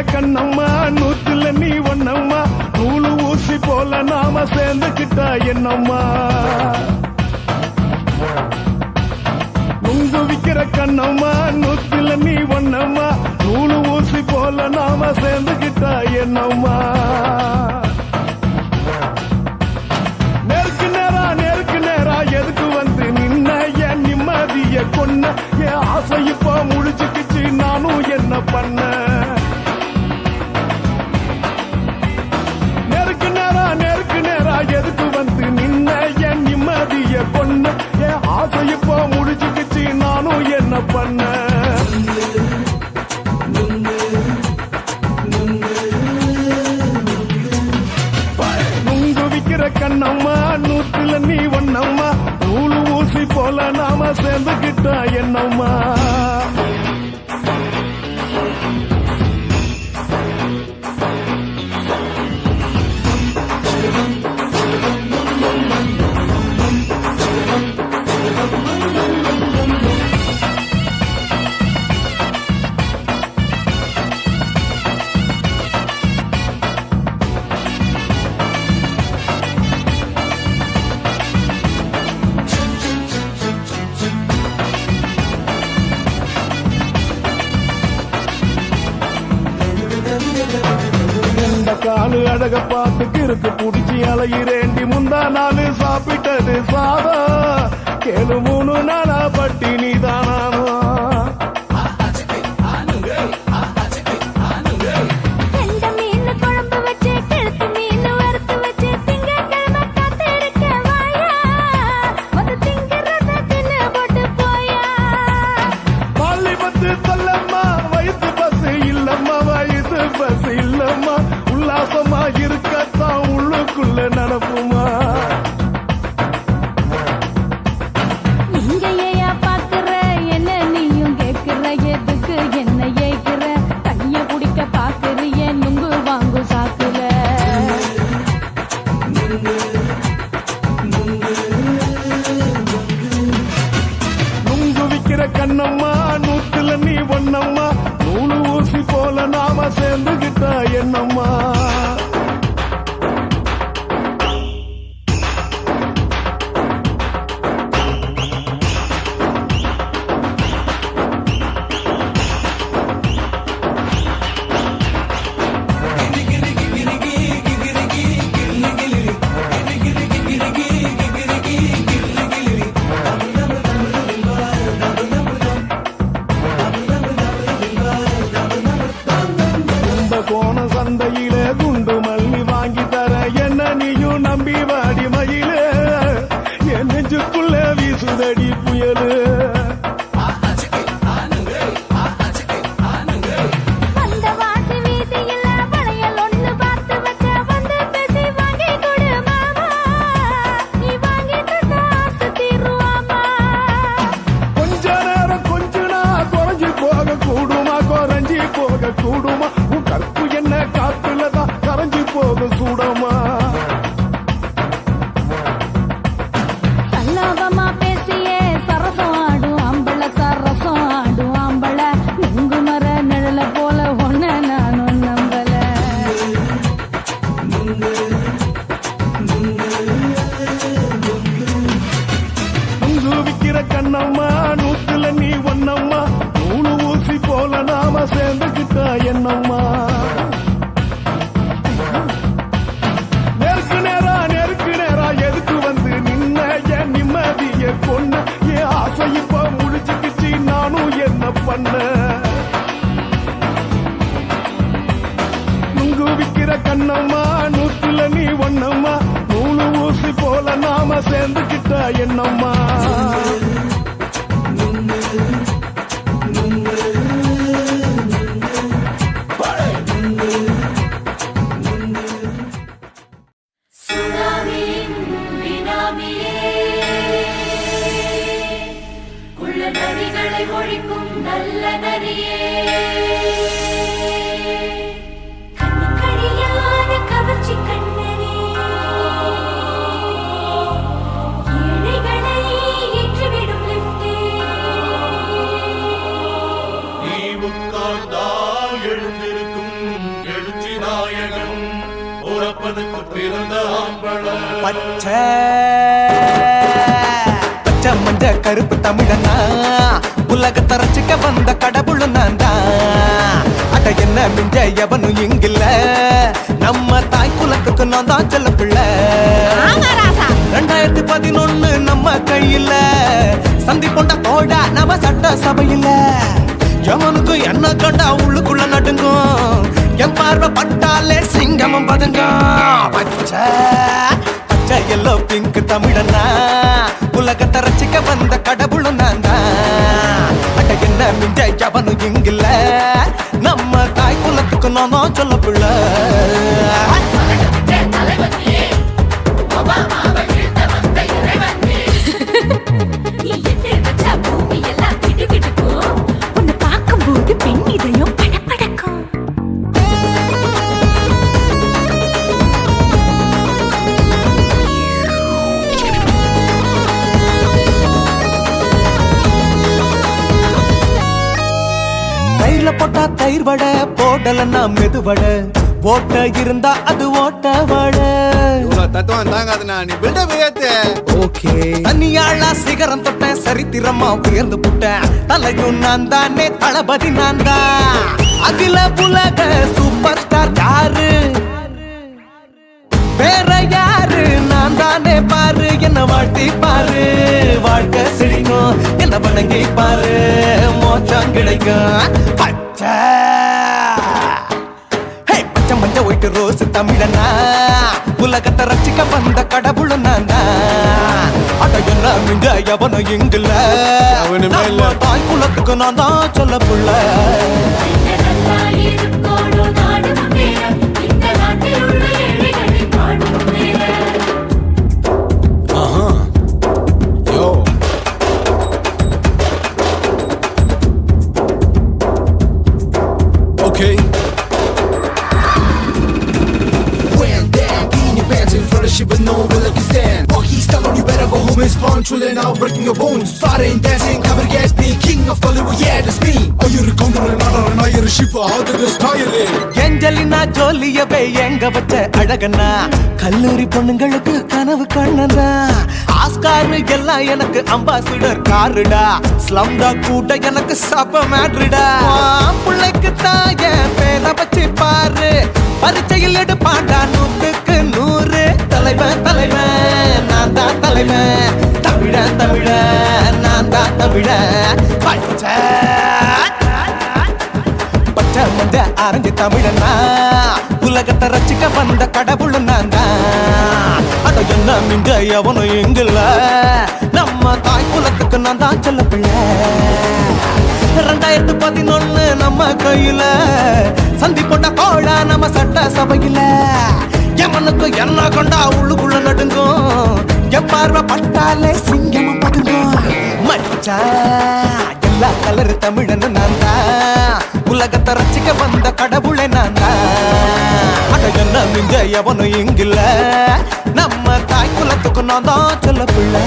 கண்ணம்மா நூத்துல நீ ஒண்ணம்மா நூலு ஊசி போல நாம சேர்ந்துக்கிட்டா என்னம்மா நுங்கு விக்கிற கண்ணம்மா நூத்துல நீ ஒண்ணம்மா நூலு ஊசி போல நாம சேர்ந்துக்கிட்டா என்னம்மா நேருக்கு நேரா எதுக்கு வந்து நின்ன என் நிம்மதிய கொன்ன என் ஆசை இப்ப முடிச்சுக்கிச்சு நானும் என்ன பண்ண பண்ண நேருக்கு நேரா எதுக்கு வந்து நின்ன என் நிம்மதிய கொன்ன என் ஆசை இப்போ முடிச்சுக்கிச்சு நானும் என்ன பண்ண நுங்கு விக்கிற கண்ணம்மா நூத்துல நீ ஒன்னம்மா நூலு ஊசி போல நாம சேர்ந்துகிட்டா என்னம்மா காலு அழக பார்த்துக்கு இருக்கு புடிச்சி அலையிறேண்டி முந்தா நாலு சாப்பிட்டது சாதா கேளு 3 நாளா பட்டினி தானாமா கெண்ட மீன் குழம்பு வச்சு கெளுத்து மீன் வறுத்து வச்சு திங்கட்கிழமை காத்தெடுக்க வாயா வந்து திங்கிறத தின்னு போட்டு போயா பள்ளி பத்து சொல்லம்மா வயிற்று பஸ் இல்லம்மா வயிற்று பஸ் இல்லம்மா உல்லாசமா இருக்கத்தான் உள்ளுக்குள்ள நடப்புமா நீங்க ஏயா பாக்குற என்ன நீயும் கேக்குற எதுக்கு என்ன ஏக்குற தண்ணிய குடிக்க பாக்குறிய நுங்கு வாங்கு சாக்குல நுங்கு விக்கிற கண்ணம்மா நூத்துல நீ ஒன்னம்மா நூலு ஊசி போல நாம சேர்ந்துகிட்டா என்னம்மா கோண சந்தையில குண்டு மல்லி வாங்கி தர என்ன நீயும் நம்பி வாடி மயில என் நெஞ்சுக்குள்ள வீசுதடி புயலு அந்த வாசி வீதியில வளையல் ஒண்ணு பார்த்து வச்ச வந்து பேசி வாங்கி கொடு மாமா நீ வாங்கி தந்த ஆசை தீருவாமா கொஞ்ச நேரம் கொஞ்சனா குறைஞ்சு போக கூடுமா குறைஞ்சி போக கூடுமா உன் கற்பு என்ன காத்துலதான் கரைஞ்சு போக சூடமா சல்லாபமா பேசியே சரசம் ஆடும் ஆம்பள சரசம் ஆடும் ஆம்பள நுங்கு மர நிழல போல ஒன்ன நானும் நம்பல நுங்கு விக்கிற கண்ணம்மா நூத்துல நீ ஒன்னம்மா நூலு ஊசி போல நாம சேர்ந்துகிட்டா என்னம்மா நேருக்கு நேரா எதுக்கு வந்து நின்ன என் நிம்மதிய கொன்ன என் ஆசை இப்ப முடிச்சுக்கிச்சு நானும் என்ன பண்ண நுங்கு விக்கிற கண்ணம்மா நூத்துல நீ ஒன்னம்மா நூலு ஊசி போல நாம சேர்ந்துகிட்டா என்னம்மா நரிகளை ஒழிக்கும் நல்ல நரியே கண்ணுக்கடியான கவர்ச்சி கண்ணனே ஏழைகளை ஏற்றிவிடும் லிப்டே நீ உட்கார்ந்தால் எழுந்திருக்கும் எழுச்சி நாயகன் உறப்பதுக்கு பிறந்த ஆம்பள பச்சை மஞ்ச கருப்பு தமிழனா உலகத்தை ரசிக்க வந்த கடவுள் நான் தான் அட என்ன மிஞ்ச எவனும் இங்கில்ல நம்ம தாய் குலத்துக்கு நான் தான் செல்ல பிள்ளை 2011 நம்ம கையில சந்தி கொண்ட தோட நம்ம சட்ட சபையில எவனுக்கு என்ன கண்டா உள்ளுக்குள்ள நடுங்கும் என் பார்வை பட்டாலே சிங்கமும் பதுங்கும் பச்சை பச்சை எல்லோ பிங்க் தமிழனா உலகத்தை ரசிக்க வந்த கடவுளும் நான் தான் அட என்ன மிஞ்ச எவனும் இங்கில்ல நம்ம தாய் குலத்துக்கு நான் தான் சொல்ல பிள்ளை பெண் இதயம் படபடக்கும் தயிர்ல போட்டா தயிர் வடை போடலன்னா மெது வடை ஓட்ட இருந்தா அது ஓட்ட வடை தத்துவம் தாங்காதுண்ணா நீ பில்டப் ஏத்து ஓகே தனியாளா சிகரம் தொட்டேன் சரித்திரமா உயர்ந்து புட்டேன் தலையும் நான் தானே தளபதி நான் தான் அகில புலக சூப்பர் ஸ்டார் யாரு வேற யாரு நான் தானே பாரு என்ன வாழ்த்தி பாரு வாழ்க்கை சிரிக்கும் என்ன வணங்கி பாரு மோச்சம் கிடைக்கும் பச்சை பச்சை மஞ்ச ஒயிட்டு ரோஸ் தமிழனா உலகத்தை ரசிக்க வந்த கடவுளும் நான் தான் அட என்ன மிஞ்ச எவனும் இங்குல தாய் குலத்துக்கு நான் தான் சொல்ல புள்ள Okay. Shit with no will like you stand. Oh, he's telling you better go home and spawn. Chillin' out, breaking your bones. Fighting, dancing, cover gas, me king of Bollywood, yeah, that's me. Oh, you're a counter and not you're a shipper. How did this tire it? Angelina ஜோலியவே எங்க வச்ச அழகனா கல்லூரி பொண்ணுங்களுக்கு கனவு கண்ணனா Oscar எல்லாம் எனக்கு ambassador காருடா ஸ்லம்டா கூட எனக்கு சப்ப மேட்ருடா பிள்ளைக்கு தாய பேரை வச்சு பாரு பரிச்சையில் எடுப்பாண்டா 100க்கு 100 தலைவன் தலைவன் நான் தான் தலைவன் தமிழன் தமிழன் நான் தான் தமிழன் பச்சை பச்சை மஞ்ச ஆரஞ்சு தமிழனா உலகத்தை ரசிக்க வந்த கடவுளும் நான் தான் அட என்ன மிஞ்ச எவனும் எங்குல நம்ம தாய் குலத்துக்கு நான் தான் சொல்ல பிள்ளை 2011 நம்ம கையில சந்தி போட்ட கோழா நம்ம சட்ட சபையில எவனுக்கு என்ன கொண்டா உள்ளுக்குள்ள நடுங்கும் என் பார்வை பட்டாலே சிங்கமும் பதுங்கும் மச்சா எல்லா கலர் தமிழன்னு நான் தான் உலகத்தை ரசிக்க வந்த கடவுளை நான் தான் அட என்ன மிஞ்ச எவனும் இங்கில்ல நம்ம தாய் குலத்துக்கு நான் தான் சொல்ல பிள்ளை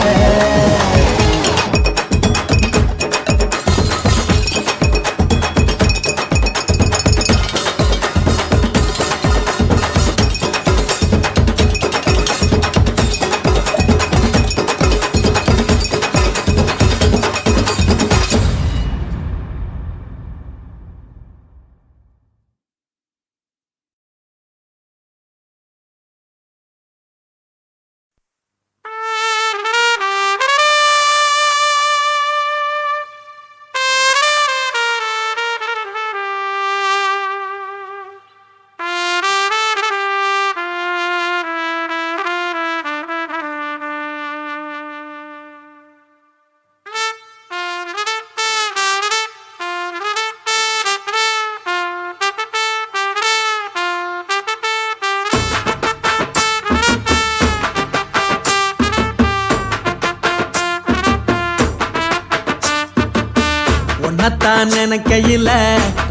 உன்னத்தான் நினைக்கையில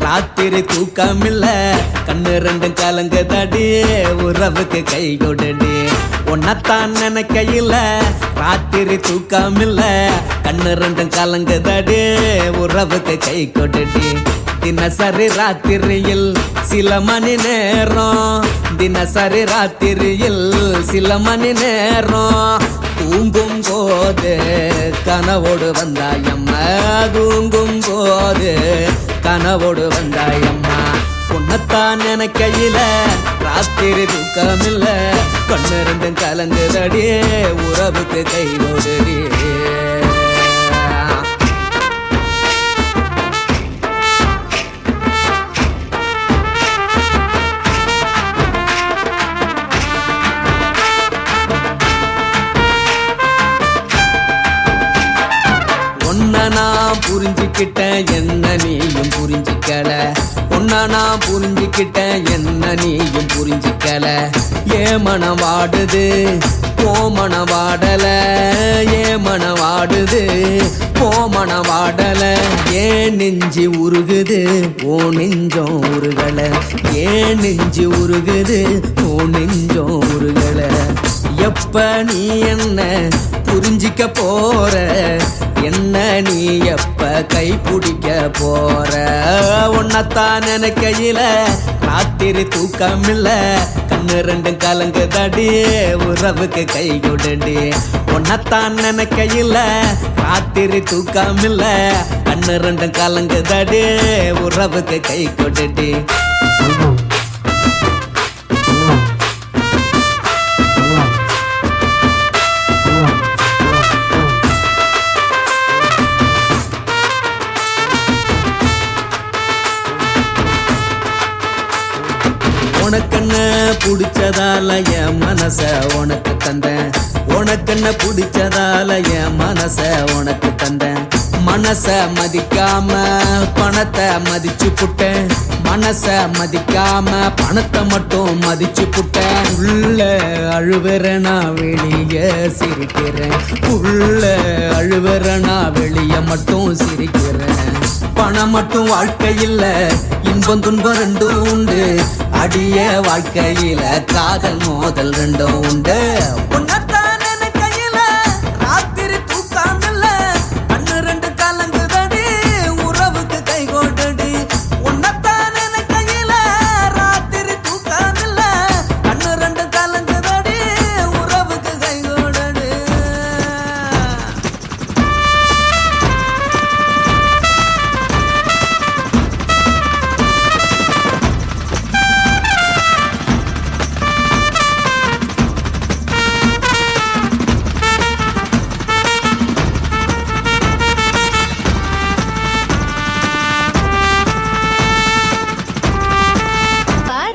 ராத்திரி தூக்கமில்ல கண்ணு ரெண்டும் கலங்குதடி உறவுக்கு கை கொடுடி உன்னத்தான் நினைக்கையில ராத்திரி தூக்கமில்ல கண்ணு ரெண்டும் கலங்குதடி உறவுக்கு கை கொடுடி தினசரி ராத்திரியில் சில மணி நேரம் தினசரி ராத்திரியில் சில மணி நேரம் தூங்கும் போது கனவோடு வந்தாயம்மா தூங்கும் போது கனவோடு வந்தாயம்மா உன்னத்தான் நினைக்கையில ராத்திரி தூக்கமில்ல கண்ணு ரெண்டும் கலங்குதடி உறவுக்கு கை ஓடுடி புரிஞ்சுக்கிட்டேன் என்ன நீயும் புரிஞ்சிக்கல உன்ன நான் புரிஞ்சுக்கிட்டேன் என்ன நீயும் புரிஞ்சிக்கல ஏ மனம் வாடுது ஓ மனம் வாடல ஏ மனம் வாடுது ஓ மனம் வாடல ஏன் நெஞ்சு உருகுது ஓ நெஞ்சம் உருகல ஏன் நெஞ்சு உருகுது ஓ நெஞ்சம் உருகல எப்ப நீ என்ன புரிஞ்சிக்க போற என்ன நீ எப்ப கை பிடிக்க போற உன்னத்தான் நினைக்கையில ராத்திரி தூக்கம் இல்ல கண்ணு ரெண்டும் கலங்குதடி உறவுக்கு கை கொடுடி உன்னத்தான் நினைக்கையில ராத்திரி தூக்கம் இல்ல கண்ணு ரெண்டும் கலங்குதடி உறவுக்கு கை கொடுடி உனக்கென்ன பிடிச்சதால என் மனச உனக்கு தந்தேன் உனக்கென்ன பிடிச்சதால என் மனச உனக்கு தந்தேன் மனச மதிக்காம பணத்தை மதிச்சு புட்டேன் மனச மதிக்காம பணத்தை மட்டும் மதிச்சு புட்டேன் உள்ள அழுவுற நான் வெளிய சிரிக்கிறேன் உள்ள அழுவுற நான் வெளிய மட்டும் சிரிக்கிறேன் பணம் மட்டும் வாழ்க்கை இல்ல இன்பம் துன்பம் ரெண்டும் உண்டு அடிய வாழ்க்கையில காதல் மோதல் ரெண்டும் உண்டு உன்னத்தான் நினைக்கையில ராத்திரி தூக்கம் இல்ல கண்ணு ரெண்டு கலங்குதடி உறவுக்கு கை கொண்டடி உன்னத்தான் நினைக்கையில ராத்திரி தூக்கம் இல்ல கண்ணு ரெண்டு கலங்குதடி உறவுக்கு கை கொண்டடி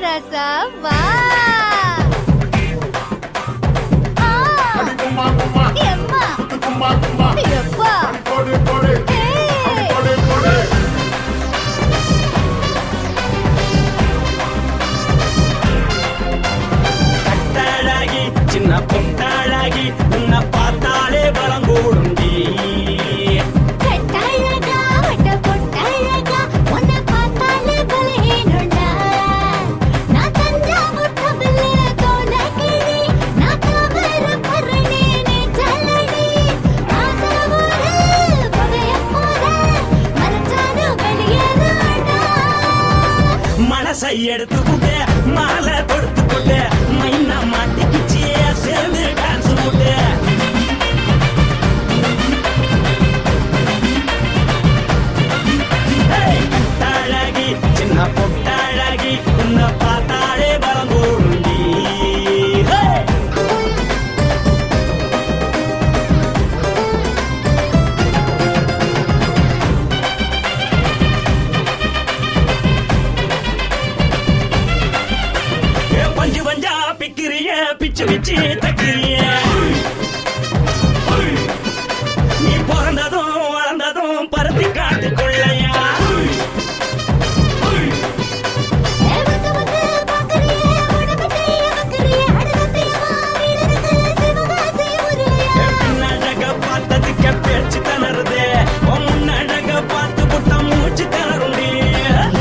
ரசா வா எம்மா எப்பா கட்டாளாகி சின்ன பொட்டாளாகி உன்னை பார்த்தாலே பலம் கூடுண்டி கட்டழகா வட்ட பொட்டழகா உன்னை பார்த்தாலே பலஹீனண்டா நான் தஞ்சாவூர் தவில கோலகிரி நான் தவற பரணி நீ ஜல்லடி ஆசவூர் பகைய போல மரச்சாது வெளியேறாடா மனசை எடுத்துக்கிட்டு மாலை கொடுத்துக்கிட்டு மைனா மாட்டிக்கிச்சு சேர்ந்து டான்ஸ் போட்டு கட்டாளாகி சின்ன பொட்டாளாகி உன்னை பார்த்தாலே பலம் கூடுண்டி பஞ்சு பஞ்சா பிக்கிறிய பிச்சு பிச்சு தக்கிறிய நீ பிறந்ததும் வளர்ந்ததும் பருத்தி காட்டு கொள்ளையா வந்து வந்து பாக்கறியே உடம்பையே வக்கறியே அடசத்தையா வீரருக்கு சிவகாசி உருளையா பின்னழக பார்த்ததுக்கு பேச்சு தளருது முன்னழக பார்த்து புட்ட மூச்சு தளருண்டி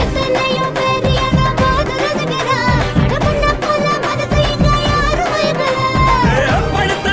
எத்தனையோ பெரிய பாது ரசிகரா அட பொண்ண போல மனசை யாரும் வைக்கல படுத்த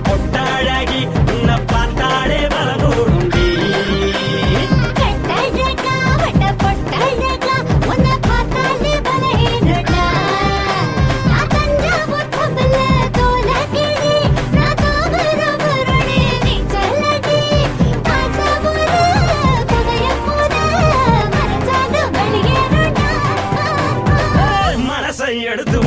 பொட்டாழகி உன்னை பார்த்தாலே பலமூடுண்டி கட்டழகா வட்ட பொட்டழகா உன்னை பார்த்தாலே பலஹீனடா நான் தஞ்சாவூர் தபல தோலகிரி நான் தாவரவரணி நீ செல்லடி ஆசவர கதைய போத மரச்சாடு வெளியேறடா மனசை எடுத்து